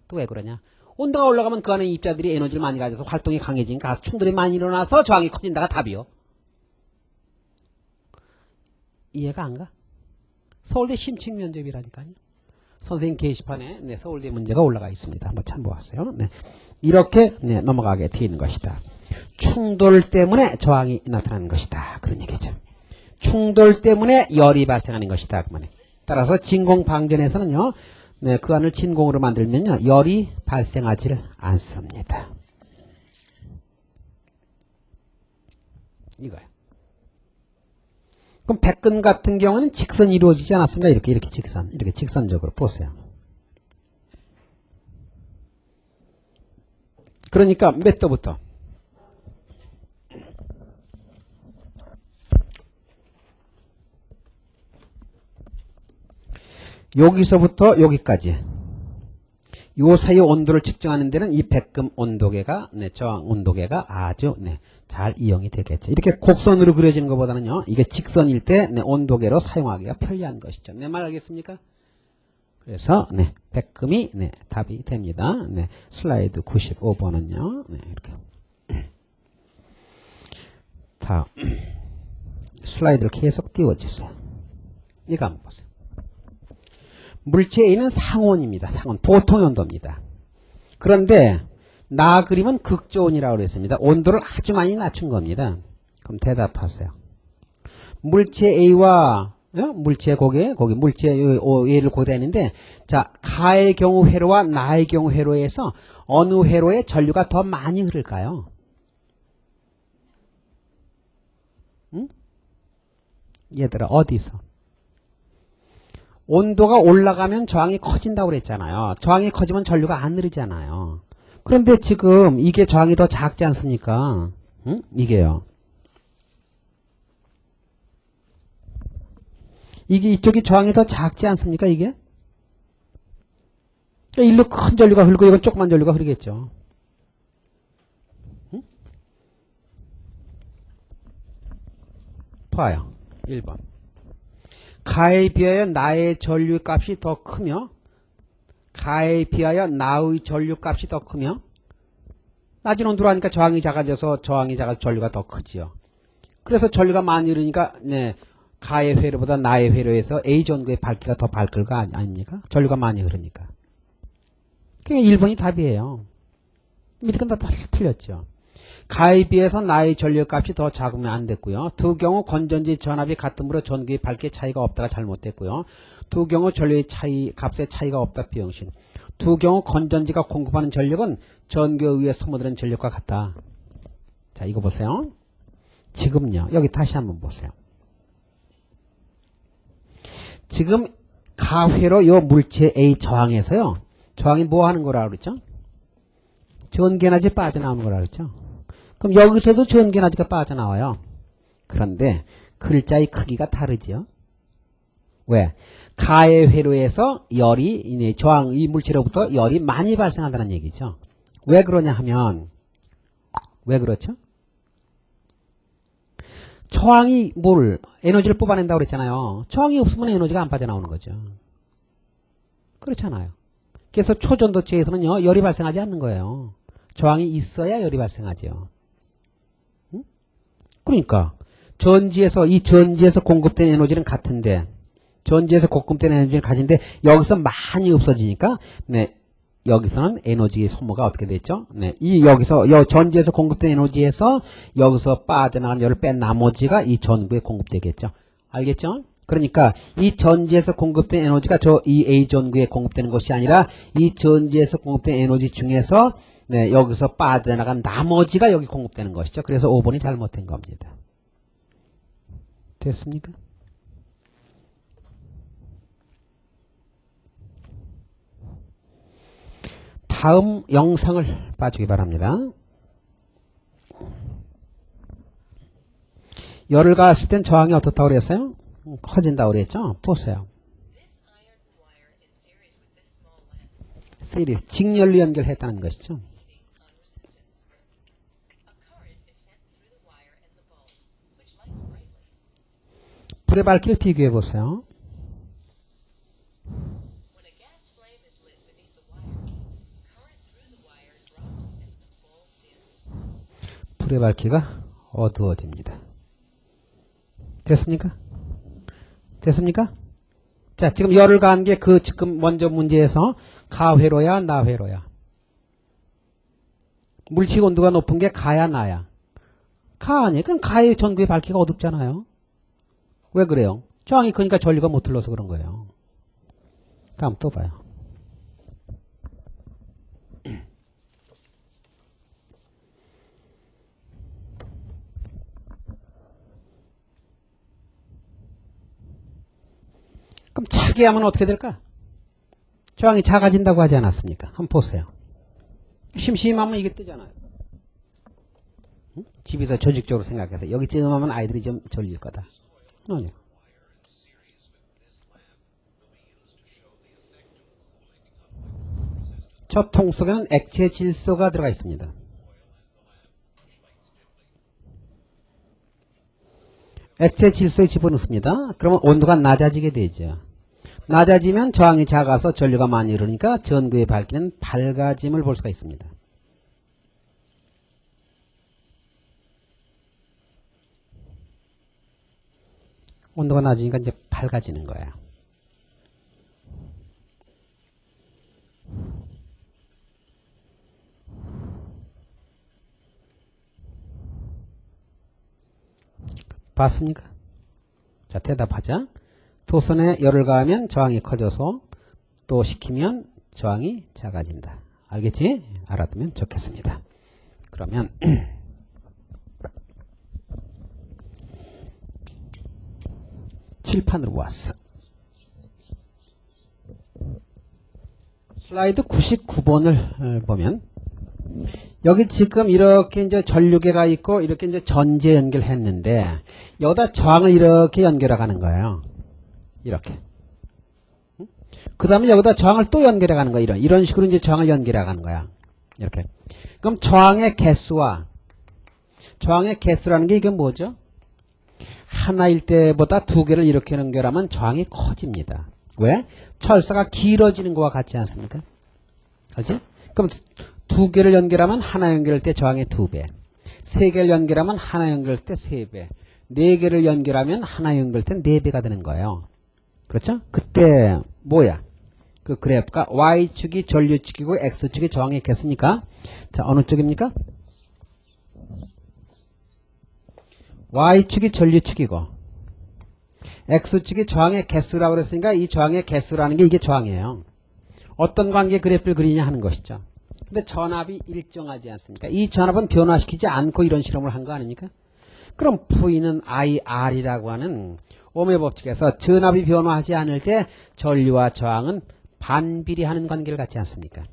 [SPEAKER 1] 또 왜 그러냐? 온도가 올라가면 그 안에 입자들이 에너지를 많이 가져서 활동이 강해지니까 충돌이 많이 일어나서 저항이 커진다가 답이요. 이해가 안 가? 서울대 심층면접이라니까요. 선생님 게시판에 서울대 문제가 올라가 있습니다. 한번 참고하세요. 이렇게 넘어가게 되어 있는 것이다. 충돌 때문에 저항이 나타나는 것이다. 그런 얘기죠. 충돌 때문에 열이 발생하는 것이다. 따라서 진공방전에서는요, 그 안을 진공으로 만들면요, 열이 발생하지를 않습니다. 이거예요. 그럼 백근 같은 경우는 직선이 이루어지지 않았습니까? 이렇게 직선적으로 보세요. 그러니까 몇 도부터? 여기서부터 여기까지 요 사이 온도를 측정하는 데는 이 백금 온도계가 저항 온도계가 아주 잘 이용이 되겠죠. 이렇게 곡선으로 그려지는 것보다는요, 이게 직선일 때 온도계로 사용하기가 편리한 것이죠. 내 말 알겠습니까? 그래서 백금이 답이 됩니다. 슬라이드 95번은요 이렇게 다음 슬라이드를 계속 띄워주세요. 이거 한번 보세요. 물체 A는 상온입니다. 상온. 보통 온도입니다. 그런데 나그림은 극저온이라고 그랬습니다. 온도를 아주 많이 낮춘 겁니다. 그럼 대답하세요. 물체 A와 물체 거기 물체 A를 거기다 했는데 자 가의 경우 회로와 나의 경우 회로에서 어느 회로에 전류가 더 많이 흐를까요? 응? 얘들아 어디서? 온도가 올라가면 저항이 커진다고 그랬잖아요. 저항이 커지면 전류가 안 흐르잖아요. 그런데 지금 이게 저항이 더 작지 않습니까? 응? 이게요. 이게 이쪽이 저항이 더 작지 않습니까? 이게? 일로 큰 전류가 흐르고 이건 조그만 전류가 흐르겠죠. 응? 봐요. 1번. 가에 비하여 나의 전류값이 더 크며 가에 비하여 나의 전류값이 더 크며 낮은 온도로 하니까 저항이 작아져서 전류가 더 크지요. 그래서 전류가 많이 흐르니까 네, 가의 회로보다 나의 회로에서 A 전구의 밝기가 더 밝을 거 아닙니까? 전류가 많이 흐르니까. 그게 1번이 답이에요. 밑에 건 다 틀렸죠. 가에 비해서 나의 전류값이 더 작으면 안 됐고요. 두 경우 건전지 전압이 같으므로 전구의 밝기의 차이가 없다가 잘못됐고요. 두 경우 전류의 값의 차이가 없다 비용신. 두 경우 건전지가 공급하는 전력은 전구에 의해 소모되는 전력과 같다. 자, 이거 보세요. 지금요. 여기 다시 한번 보세요. 지금 가회로 요 물체 A 저항에서요. 저항이 뭐 하는 거라 그랬죠? 전기에너지 빠져나오는 거라 그랬죠? 그럼 여기서도 전기에너지가 빠져나와요. 그런데 글자의 크기가 다르죠? 왜? 가의 회로에서 열이 저항 이 물체로부터 열이 많이 발생한다는 얘기죠. 왜 그러냐 하면 왜 그렇죠? 저항이 에너지를 뽑아낸다고 그랬잖아요. 저항이 없으면 에너지가 안 빠져나오는 거죠. 그렇잖아요. 그래서 초전도체에서는요, 열이 발생하지 않는 거예요. 저항이 있어야 열이 발생하죠. 응? 그러니까 이 전지에서 공급된 에너지는 같은데 전지에서 공급된 에너지를 가진데 여기서 많이 없어지니까 네, 여기서는 에너지 소모가 어떻게 됐죠? 네, 전지에서 공급된 에너지에서 여기서 빠져나간 열을 뺀 나머지가 이 전구에 공급되겠죠. 알겠죠? 그러니까 이 전지에서 공급된 에너지가 이 A 전구에 공급되는 것이 아니라 이 전지에서 공급된 에너지 중에서 네, 여기서 빠져나간 나머지가 여기 공급되는 것이죠. 그래서 5번이 잘못된 겁니다. 됐습니까? 다음 영상을 봐주기 바랍니다. 열을 가했을 땐 저항이 어떻다고 그랬어요? 커진다고 그랬죠? 보세요. 시리즈, 직렬로 연결했다는 것이죠. 불의 밝기를 비교해 보세요. 불의 밝기가 어두워집니다. 됐습니까? 됐습니까? 자, 지금 열을 가한 게 지금 먼저 문제에서 가회로야, 나회로야. 물질 온도가 높은 게 가야, 나야. 가 아니에요. 그럼 가의 전구의 밝기가 어둡잖아요. 왜 그래요? 저항이 크니까 전류가 못 흘러서 그런 거예요. 다음 또 봐요. 그럼 차게 하면 어떻게 될까? 저항이 작아진다고 하지 않았습니까? 한번 보세요. 심심하면 이게 뜨잖아요. 응? 집에서 조직적으로 생각해서 여기쯤 하면 아이들이 좀 졸릴 거다. 아니요. 저 통 속에는 액체 질소가 들어가 있습니다. 액체 질소에 집어넣습니다. 그러면 온도가 낮아지게 되죠. 낮아지면 저항이 작아서 전류가 많이 흐르니까 전구의 밝기는 밝아짐을 볼 수가 있습니다. 온도가 낮으니까 이제 밝아지는 거예요. 봤습니까? 자, 대답하자. 도선에 열을 가하면 저항이 커져서 또 식히면 저항이 작아진다. 알겠지? 알아두면 좋겠습니다. 그러면 칠판으로 왔어. 슬라이드 99번을 보면 여기 지금 이렇게 이제 전류계가 있고 이렇게 이제 전지에 연결했는데 여기다 저항을 이렇게 연결해 가는 거예요. 이렇게. 그 다음에 여기다 저항을 또 연결해 가는 거야. 이런 식으로 이제 저항을 연결해 가는 거야. 이렇게. 그럼 저항의 개수라는 게 이게 뭐죠? 하나일 때보다 두 개를 이렇게 연결하면 저항이 커집니다. 왜? 철사가 길어지는 거와 같지 않습니까? 그렇지? 그럼 두 개를 연결하면 하나 연결할 때 저항의 2배, 세 개를 연결하면 하나 연결할 때 3배, 네 개를 연결하면 하나 연결할 때 4배가 되는 거예요. 그렇죠? 그때 뭐야? 그 그래프가 Y축이 전류축이고 X축이 저항의 개수니까 자, 어느 쪽입니까? Y축이 전류축이고 X축이 저항의 개수라고 그랬으니까 이 저항의 개수라는 게 이게 저항이에요. 어떤 관계 그래프를 그리냐 하는 것이죠. 근데 전압이 일정하지 않습니까? 이 전압은 변화시키지 않고 이런 실험을 한 거 아닙니까? 그럼 V는 IR이라고 하는 ohm의 법칙에서 전압이 변화하지 않을 때 전류와 저항은 반비례하는 관계를 갖지 않습니까?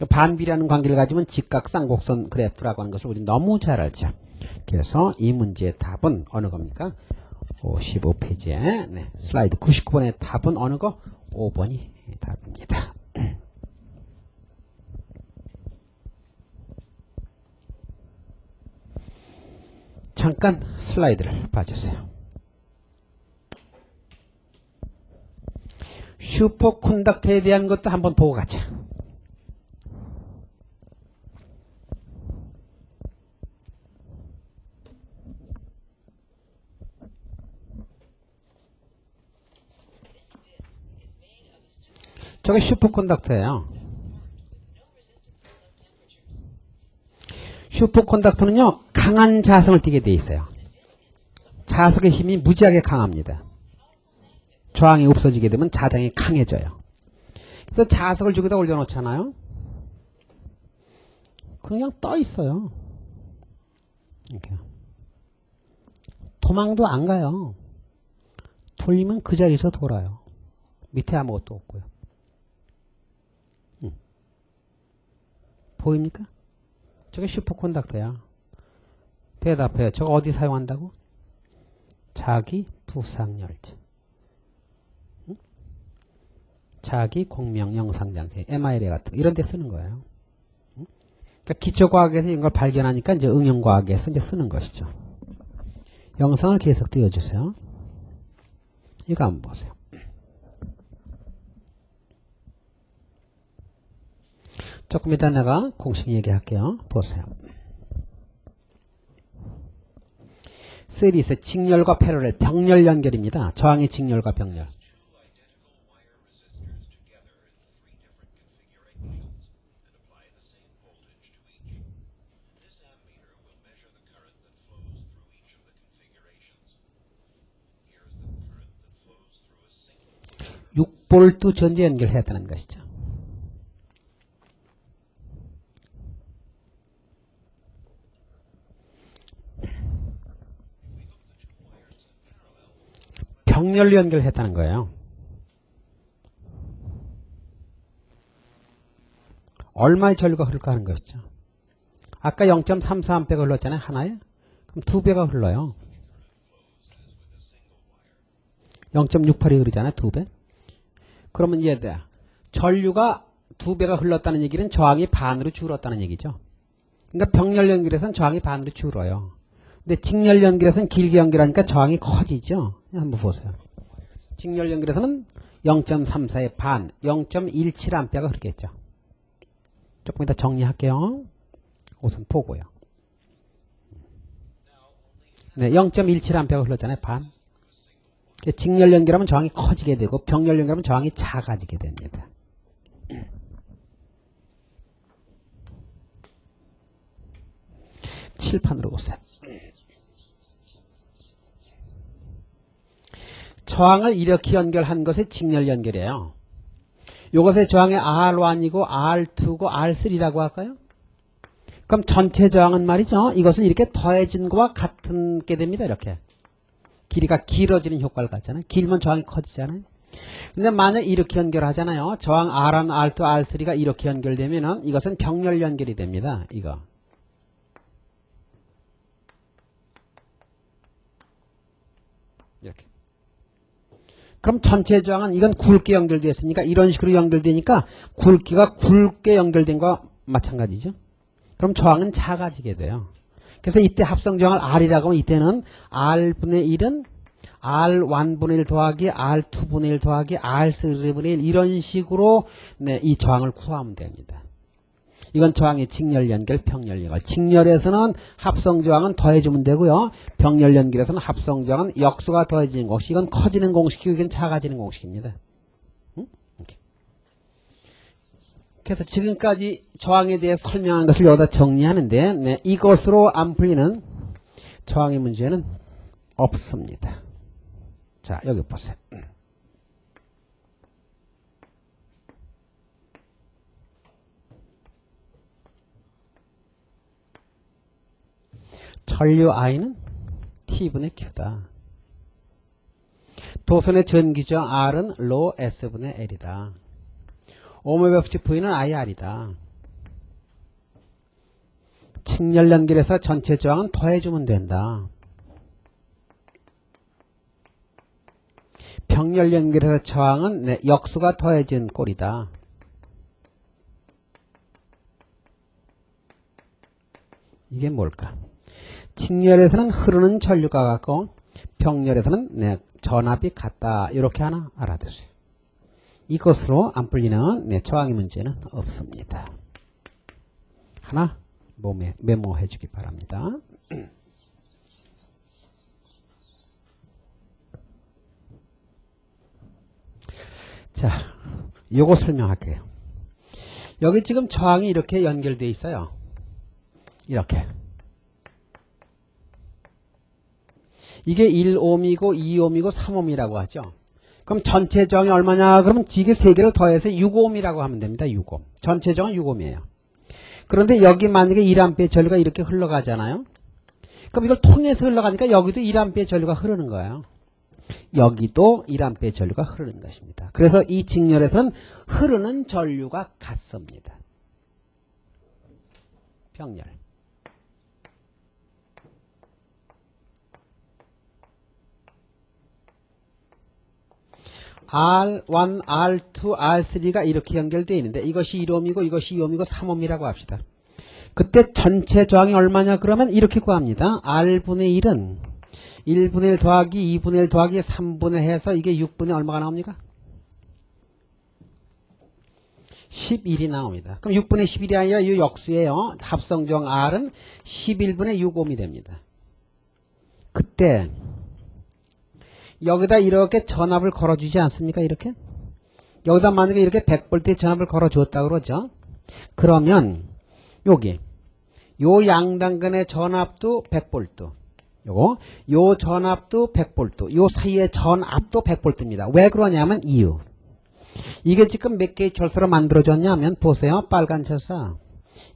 [SPEAKER 1] 반비례하는 관계를 가지면 직각쌍곡선 그래프라고 하는 것을 우리 너무 잘 알죠. 그래서 이 문제의 답은 어느 겁니까? 55페이지에 네, 슬라이드 99번의 답은 어느 거? 5번이 답입니다. 잠깐 슬라이드를 봐주세요. 슈퍼컨덕터에 대한 것도 한번 보고 가자. 저게 슈퍼컨덕터예요. 슈퍼컨덕터는요, 강한 자성을 띠게 돼 있어요. 자석의 힘이 무지하게 강합니다. 저항이 없어지게 되면 자장이 강해져요. 그래서 자석을 저기다 올려놓잖아요. 그냥 떠 있어요. 이렇게. 도망도 안 가요. 돌리면 그 자리에서 돌아요. 밑에 아무것도 없고요. 보입니까? 저게 슈퍼컨덕터야. 대답해요. 저거 어디 사용한다고? 자기 부상열체. 자기 공명 영상장치, MRI 같은 이런 데 쓰는 거예요. 그러니까 기초과학에서 이런 걸 발견하니까 이제 응용과학에서 이제 쓰는 것이죠. 영상을 계속 띄워주세요. 이거 한번 보세요. 조금 이따 내가 공식 얘기할게요. 보세요. 시리즈 직렬과 패러렐 병렬 연결입니다. 저항의 직렬과 병렬. (6V) 전지 연결했다는 것이죠. 병렬로 연결했다는 거예요. 얼마의 전류가 흐를까 하는 것이죠. 아까 0.34A가 흘렀잖아요. 하나에. 그럼 2배가 흘러요. 0.68이 흐르잖아요. 2배. 그러면 이해돼요. 전류가 2배가 흘렀다는 얘기는 저항이 반으로 줄었다는 얘기죠. 그러니까 병렬 연결에서는 저항이 반으로 줄어요. 근데 직렬 연결에서는 길게 연결하니까 저항이 커지죠. 한번 보세요. 직렬 연결에서는 0.34의 반, 0.17A가 흐르겠죠. 조금 이따 정리할게요. 우선 보고요. 네, 0.17A가 흘렀잖아요. 반. 직렬 연결하면 저항이 커지게 되고 병렬 연결하면 저항이 작아지게 됩니다. 칠판으로 보세요. 저항을 이렇게 연결한 것이 직렬 연결이에요. 이것의 저항이 R1이고 R2고 R3라고 할까요? 그럼 전체 저항은 말이죠. 이것을 이렇게 더해진 것과 같은 게 됩니다. 이렇게. 길이가 길어지는 효과를 갖잖아요. 길면 저항이 커지잖아요. 근데 만약 이렇게 연결하잖아요. 저항 R1, R2, R3가 이렇게 연결되면은 이것은 병렬 연결이 됩니다. 이거. 이렇게. 그럼 전체 저항은 이건 굵게 연결되어 있으니까 이런 식으로 연결되니까 굵기가 굵게 연결된 거와 마찬가지죠. 그럼 저항은 작아지게 돼요. 그래서 이때 합성 저항을 R이라고 하면 이때는 R분의 1은 R1분의 1 더하기 R2분의 1 더하기 R3분의 1 이런 식으로 네, 이 저항을 구하면 됩니다. 이건 저항의 직렬 연결, 병렬 연결. 직렬에서는 합성 저항은 더해주면 되고요. 병렬 연결에서는 합성 저항은 역수가 더해지는 공식. 이건 커지는 공식이고 이건 작아지는 공식입니다. 응? 그래서 지금까지 저항에 대해 설명한 것을 여기다 정리하는데 네, 이것으로 안 풀리는 저항의 문제는 없습니다. 자, 여기 보세요. 전류 I는 T분의 Q다. 도선의 전기저항 R은 로 S분의 L이다. ohm의 법칙 V는 IR이다. 직렬 연결해서 전체 저항은 더해주면 된다. 병렬 연결해서 저항은 네, 역수가 더해진 꼴이다. 이게 뭘까? 직렬에서는 흐르는 전류가 같고 병렬에서는 네, 전압이 같다. 이렇게 하나 알아두세요. 이것으로 안 풀리는 네, 저항의 문제는 없습니다. 하나 메모해 주기 바랍니다. 자, 요거 설명할게요. 여기 지금 저항이 이렇게 연결되어 있어요. 이렇게. 이게 1옴이고 2옴이고 3옴이라고 하죠. 그럼 전체 저항이 얼마냐? 그러면 이게 3개를 더해서 6옴이라고 하면 됩니다. 6옴. 전체 저항은 6옴이에요. 그런데 여기 만약에 1A 전류가 이렇게 흘러가잖아요. 그럼 이걸 통해서 흘러가니까 여기도 1A 전류가 흐르는 거예요. 여기도 1A 전류가 흐르는 것입니다. 그래서 이 직렬에서는 흐르는 전류가 같습니다. 병렬. R1, R2, R3가 이렇게 연결되어 있는데 이것이 1옴이고 이것이 2옴이고 3옴이라고 합시다. 그때 전체 저항이 얼마냐 그러면 이렇게 구합니다. R분의 1은 1분의 1 더하기 2분의 1 더하기 3분의 해서 이게 6분의 얼마가 나옵니까? 11이 나옵니다. 그럼 6분의 11이 아니라 이 역수예요. 합성저항 R은 11분의 6옴이 됩니다. 그때 여기다 이렇게 전압을 걸어주지 않습니까? 이렇게? 여기다 만약에 이렇게 100볼트의 전압을 걸어주었다 그러죠? 그러면 여기 요 양단간의 전압도 100볼트. 요 전압도 100볼트. 요 사이의 전압도 100볼트입니다. 왜 그러냐면 이유. 이게 지금 몇 개의 철사로 만들어졌냐면 보세요. 빨간 철사.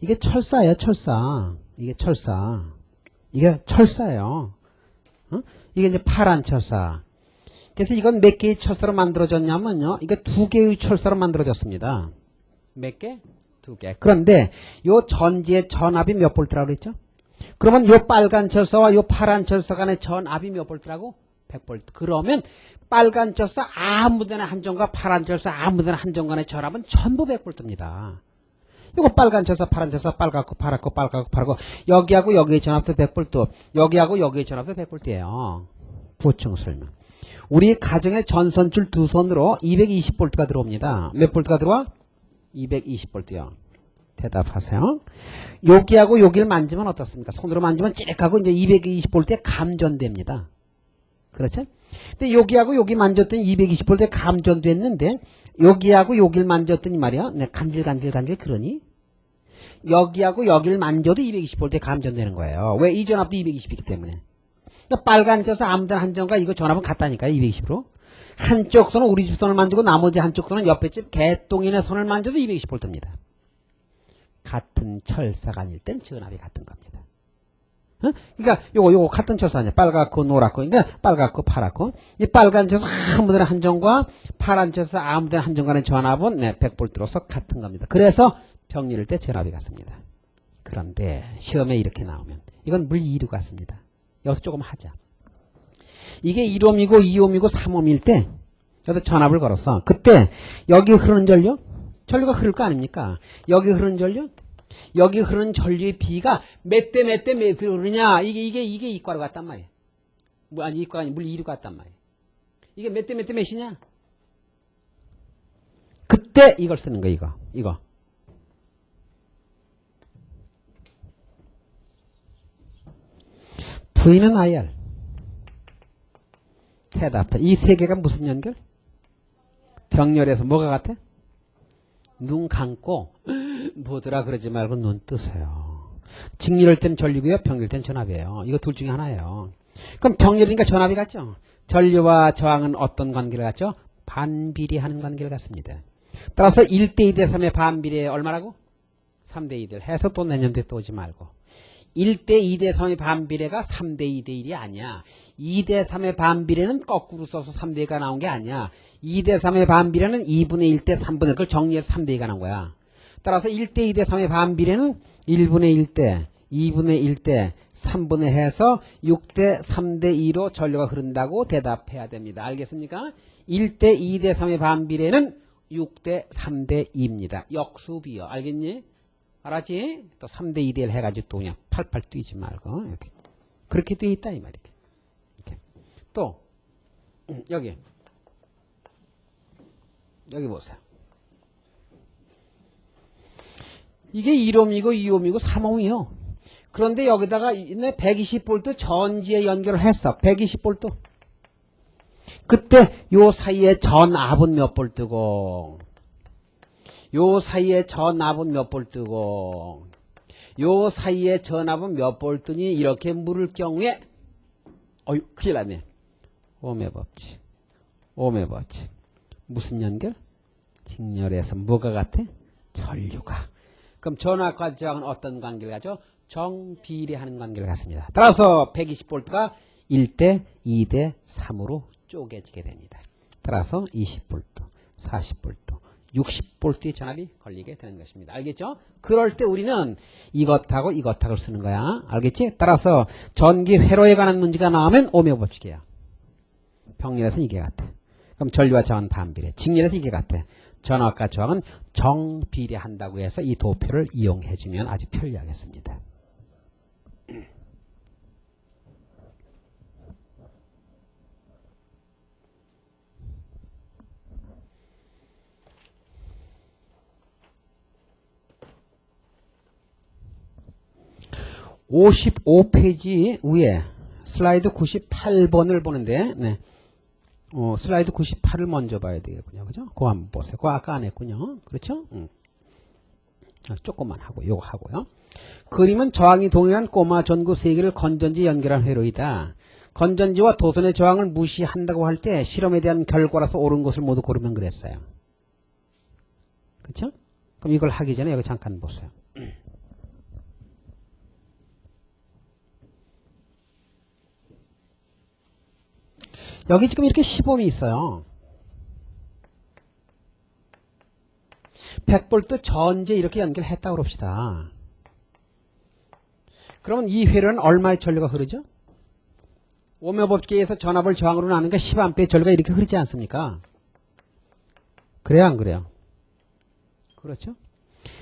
[SPEAKER 1] 이게 철사예요. 철사. 이게 철사. 이게 철사예요. 이게 이제 파란 철사. 그래서 이건 몇 개의 철사로 만들어졌냐면요. 이게 2개의 철사로 만들어졌습니다. 몇 개? 2개. 그런데 요 전지의 전압이 몇 볼트라고 그랬죠? 그러면 요 빨간 철사와 요 파란 철사 간의 전압이 몇 볼트라고? 100볼트. 그러면 빨간 철사 아무데나 한정과 파란 철사 아무데나 한정 간의 전압은 전부 100볼트입니다. 요거 빨간 철사, 파란 철사, 빨갛고 파랗고 빨갛고 파랗고 여기하고 여기의 전압도 100볼트. 여기하고 여기의 전압도 100볼트예요. 보충 설명. 우리 가정의 전선줄 두 손으로 220볼트가 들어옵니다. 몇 볼트가 들어와? 220볼트요. 대답하세요. 여기하고 여기를 만지면 어떻습니까? 손으로 만지면 찌릿하고 이제 220볼트에 감전됩니다. 그렇죠? 근데 여기하고 여기 만졌더니 220볼트에 감전됐는데 여기하고 여기를 만졌더니 말이야. 네, 간질간질 그러니 여기하고 여기를 만져도 220볼트에 감전되는 거예요. 왜? 이 전압도 220이기 때문에. 그러니까 빨간 켜서 아무데나 한정과 이거 전압은 같다니까요. 220으로. 한쪽 선은 우리 집 선을 만지고 나머지 한쪽 선은 옆에 집 개똥이네 선을 만져도 220V입니다. 같은 철사가 아닐 땐 전압이 같은 겁니다. 어? 그러니까 요거 같은 철사 아니야. 빨갛고 노랗고, 그러니까 빨갛고 파랗고, 이 빨간 철사 아무데나 한정과 파란 철사 아무데나 한정 간의 전압은 100V로서 같은 겁니다. 그래서 병리를 때 전압이 같습니다. 그런데 시험에 이렇게 나오면 이건 물 2류 같습니다. 여기서 조금 하자. 이게 1옴이고 2옴이고 3옴일 때 여기서 전압을 걸었어. 그때 여기 흐르는 전류가 흐를 거 아닙니까? 여기 흐르는 여기 흐르는 전류의 비가 몇 대 몇 대 몇 흐르냐? 이게 이과로 갔단 말이야. 아니 이과가 아니 물 2류 갔단 말이야. 이게 몇 대 몇 대 몇이냐? 그때 이걸 쓰는 거 이거. V는 IR. 대답해. 이 세 개가 무슨 연결? 병렬에서 뭐가 같아? 눈 감고 뭐더라 그러지 말고 눈 뜨세요. 직렬일 땐 전류고요. 병렬일 땐 전압이에요. 이거 둘 중에 하나예요. 그럼 병렬이니까 전압이 같죠? 전류와 저항은 어떤 관계를 갖죠? 반비례하는 관계를 갖습니다. 따라서 1대 2대 3의 반비례 얼마라고? 3대 2대 해서 또 내년도에 또 오지 말고. 1대 2대 3의 반비례가 3대 2대 1이 아니야. 2대 3의 반비례는 거꾸로 써서 3대 2가 나온 게 아니야. 2대 3의 반비례는 2분의 1대 3분의 그걸 정리해서 3대 2가 나온 거야. 따라서 1대 2대 3의 반비례는 1분의 1대 2분의 1대 3분의 해서 6대 3대 2로 전류가 흐른다고 대답해야 됩니다. 알겠습니까? 1대 2대 3의 반비례는 6대 3대 2입니다. 역수비요. 알겠니? 알았지? 또 3대 2대 1 해가지고 또 그냥 팔팔 뛰지 말고 이렇게 그렇게 돼 있다 이 말이야. 이렇게. 또 여기 보세요. 이게 1옴이고 2옴이고 3옴이요. 그런데 여기다가 120V 전지에 연결을 했어. 120V. 그때 요 사이에 전압은 몇 볼트고 요 사이에 전압은 몇 볼트고 요 사이에 전압은 몇 볼트니 이렇게 물을 경우에 큰일 났네. ohm의 법칙. 무슨 연결? 직렬에서 뭐가 같아? 전류가. 그럼 전압과 저항은 어떤 관계를 가져? 정비례하는 관계를 갖습니다. 따라서 120V가 1대 2대 3으로 쪼개지게 됩니다. 따라서 20V, 40V, 60V의 전압이 걸리게 되는 것입니다. 알겠죠? 그럴 때 우리는 이것하고 쓰는 거야. 알겠지? 따라서 전기 회로에 관한 문제가 나오면 ohm의 법칙이야. 병렬에서는 이게 같아. 그럼 전류와 저항은 반비례. 직렬에서 이게 같아. 전압과 저항은 정비례한다고 해서 이 도표를 이용해주면 아주 편리하겠습니다. (55페이지) 위에 슬라이드 98번을 보는데 슬라이드 98을 먼저 봐야 되겠군요. 그죠? 그거 한번 보세요. 그거 아까 안 했군요. 그렇죠? 조금만 하고 요거 하고요. 그림은 저항이 동일한 꼬마 전구 3개를 건전지 연결한 회로이다. 건전지와 도선의 저항을 무시한다고 할 때 실험에 대한 결과라서 옳은 것을 모두 고르면 그랬어요. 그렇죠? 그럼 이걸 하기 전에 여기 잠깐 보세요. 여기 지금 이렇게 시범이 있어요. 100V 전지에 이렇게 연결했다고 그럽시다. 그러면 이 회로는 얼마의 전류가 흐르죠? ohm의 법칙에서 전압을 저항으로 나누니까 10A의 전류가 이렇게 흐르지 않습니까? 그래요, 안 그래요? 그렇죠?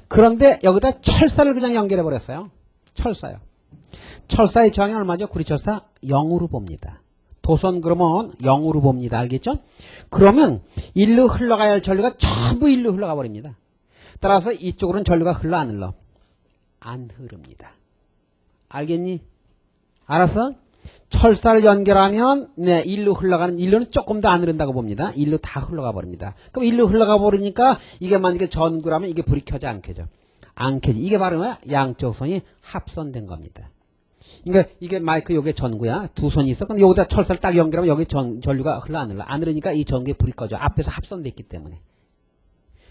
[SPEAKER 1] 그런데 여기다 철사를 그냥 연결해 버렸어요. 철사요. 철사의 저항이 얼마죠? 구리철사 0으로 봅니다. 도선 그러면 0으로 봅니다. 알겠죠? 그러면 일로 흘러가야 할 전류가 전부 일로 흘러가 버립니다. 따라서 이쪽으로는 전류가 흘러 안 흘러? 안 흐릅니다. 알겠니? 알았어? 철사를 연결하면 일로 흘러가는 일로는 조금 더 안 흐른다고 봅니다. 일로 다 흘러가 버립니다. 그럼 일로 흘러가 버리니까 이게 만약에 전구라면 이게 불이 켜져 안 켜져? 안 켜져. 이게 바로 뭐야? 양쪽 선이 합선된 겁니다. 그러니까 이게 마이크 요게 전구야. 두 손이 있어. 근데 여기다 철사를 딱 연결하면 여기 전류가 흘러 안 흘러. 안 흐르니까 이 전구에 불이 꺼져. 앞에서 합선돼 있기 때문에.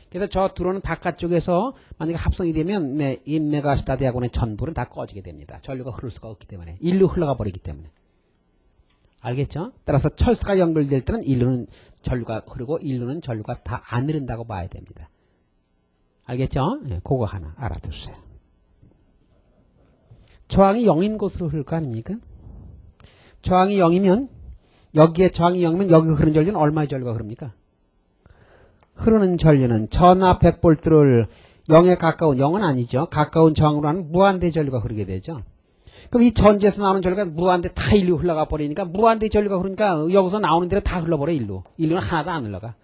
[SPEAKER 1] 그래서 저 들어오는 바깥쪽에서 만약에 합성이 되면 네, 인메가시다대학원의 전불은 다 꺼지게 됩니다. 전류가 흐를 수가 없기 때문에. 일로 흘러가 버리기 때문에. 알겠죠? 따라서 철사가 연결될 때는 일루는 전류가 흐르고 일루는 전류가 다 안 흐른다고 봐야 됩니다. 알겠죠? 네, 그거 하나 알아두세요. 저항이 0인 곳으로 흐를 거 아닙니까? 저항이 0이면 여기에 저항이 0이면 여기 흐르는 전류는 얼마의 전류가 흐릅니까? 흐르는 전류는 전압 100V를 0에 가까운 0은 아니죠. 가까운 저항으로 하는 무한대 전류가 흐르게 되죠. 그럼 이 전지에서 나오는 전류가 무한대 다 일로 흘러가 버리니까 무한대 전류가 흐르니까 여기서 나오는 대로 다 흘러버려 일로. 일로는 하나도 안 흘러가.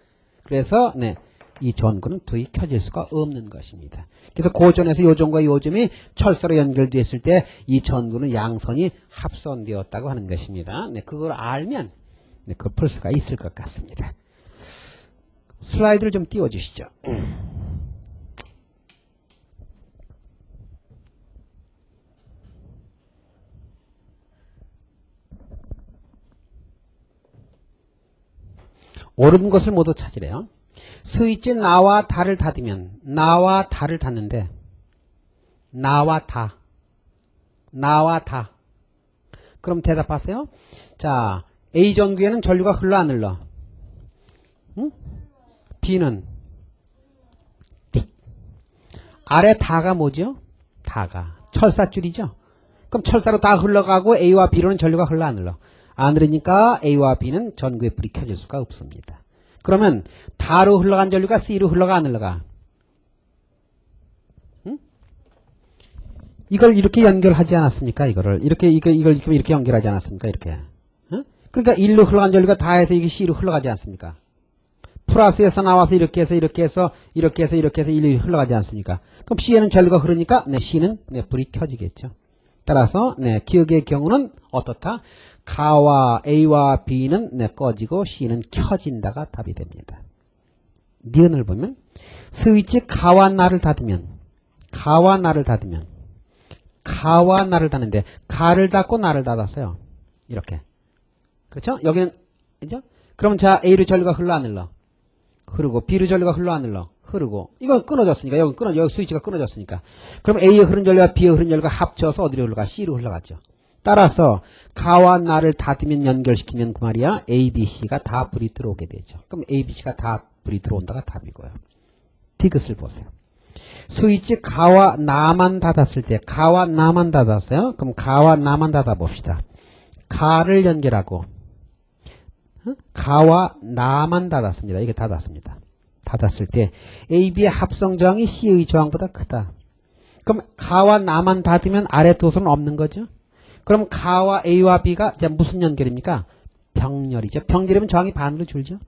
[SPEAKER 1] 그래서 네, 이 전구는 도저히 켜질 수가 없는 것입니다. 그래서 고전에서 요 점과 요 점이 철사로 연결되었을 때 이 전구는 양선이 합선되었다고 하는 것입니다. 네, 그걸 알면 네, 그걸 풀 수가 있을 것 같습니다. 슬라이드를 좀 띄워주시죠. 옳은 것을 모두 찾으래요. 스위치 나와 다를 닫으면 나와 다를 닫는데 나와 다 그럼 대답하세요. 자, A 전구에는 전류가 흘러 안 흘러? 응? B는 띡. 아래 다가 뭐죠? 다가 철사줄이죠. 그럼 철사로 다 흘러가고 A와 B로는 전류가 흘러 안 흘러? 안 흐르니까 A와 B는 전구에 불이 켜질 수가 없습니다. 그러면 다로 흘러간 전류가 C로 흘러가 안 흘러가? 응? 이걸 이렇게 연결하지 않았습니까? 이걸 이렇게 연결하지 않았습니까? 이렇게. 응? 그러니까 1로 흘러간 전류가 다해서 이게 C로 흘러가지 않습니까? 플러스에서 나와서 이렇게 해서 1로 흘러가지 않습니까? 그럼 C에는 전류가 흐르니까 네, C는 네, 불이 켜지겠죠. 따라서 네, 기억의 경우는 어떻다? 가와 A와 B는 네, 꺼지고 C는 켜진다가 답이 됩니다. 니은을 보면 스위치 가와 나를 닫으면 가와 나를 닫는데 가를 닫고 나를 닫았어요. 이렇게. 그렇죠? 여기는 그죠? 그럼 자 A로 전류가 흘러 안 흘러? 흐르고 B로 전류가 흘러 안 흘러? 흐르고 이건 끊어졌으니까 여기 스위치가 끊어졌으니까 그럼 A에 흐른 전류와 B에 흐른 전류가 합쳐서 어디로 흘러가? C로 흘러갔죠. 따라서 가와 나를 닫으면 연결시키면 그 말이야 A, B, C가 다 불이 들어오게 되죠. 그럼 A, B, C가 다 불이 들어온다가 답이고요. 디귿을 보세요. 스위치 가와 나만 닫았을 때 가와 나만 닫았어요. 그럼 가와 나만 닫아 봅시다. 가를 연결하고 가와 나만 닫았습니다. 이게 닫았습니다. 닫았을 때 A, B의 합성 저항이 C의 저항보다 크다. 그럼 가와 나만 닫으면 아래 두 손은 없는 거죠. 그럼 가와 A와 B가 무슨 연결입니까? 병렬이죠. 병렬이면 저항이 반으로 줄죠.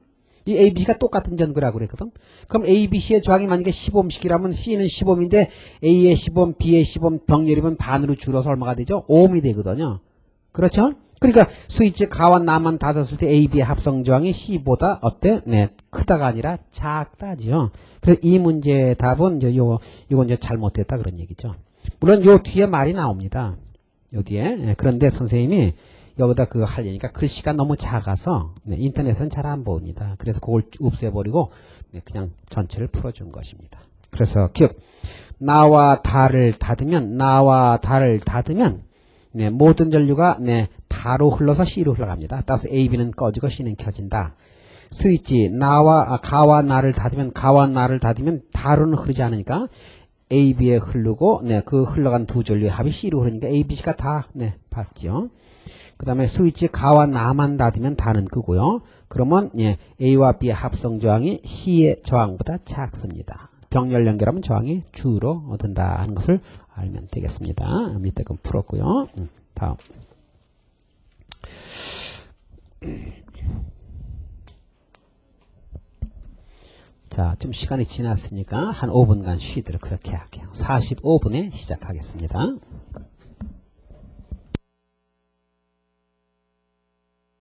[SPEAKER 1] 이 A, B, C가 똑같은 전구라고 그랬거든. 그럼 A, B, C의 저항이 만약에 10ohm씩이라면 C는 10ohm인데 A의 10ohm, B의 10ohm 병렬이면 반으로 줄어서 얼마가 되죠? 5ohm이 되거든요. 그렇죠? 그러니까 스위치 가와 나만 닫았을 때 A, B의 합성 저항이 C보다 어때? 네, 크다가 아니라 작다죠. 그래서 이 문제의 답은 이건 이제 잘못됐다 그런 얘기죠. 물론 요 뒤에 말이 나옵니다. 여기에. 그런데 선생님이 여기다 그거 하려니까 글씨가 너무 작아서 네, 인터넷은 잘 안 보입니다. 그래서 그걸 없애버리고 네, 그냥 전체를 풀어준 것입니다. 그래서 기억. 나와 다를 닫으면 네, 모든 전류가 네, 다로 흘러서 C로 흘러갑니다. 따라서 A, B는 꺼지고 C는 켜진다. 스위치 가와 나를 닫으면 다로는 흐르지 않으니까 A, B에 흐르고 네, 그 흘러간 두 전류의 합이 C로 흐르니까 A, B, C가 다 네, 받죠. 그 다음에 스위치 가와 나만 닫으면 다는 끄고요. 그러면 예, A와 B의 합성 저항이 C의 저항보다 작습니다. 병렬 연결하면 저항이 주로 든다 하는 것을 알면 되겠습니다. 밑에 건 풀었고요. 다음. 자, 좀 시간이 지났으니까 한 5분간 쉬도록 그렇게 할게요. 45분에 시작하겠습니다.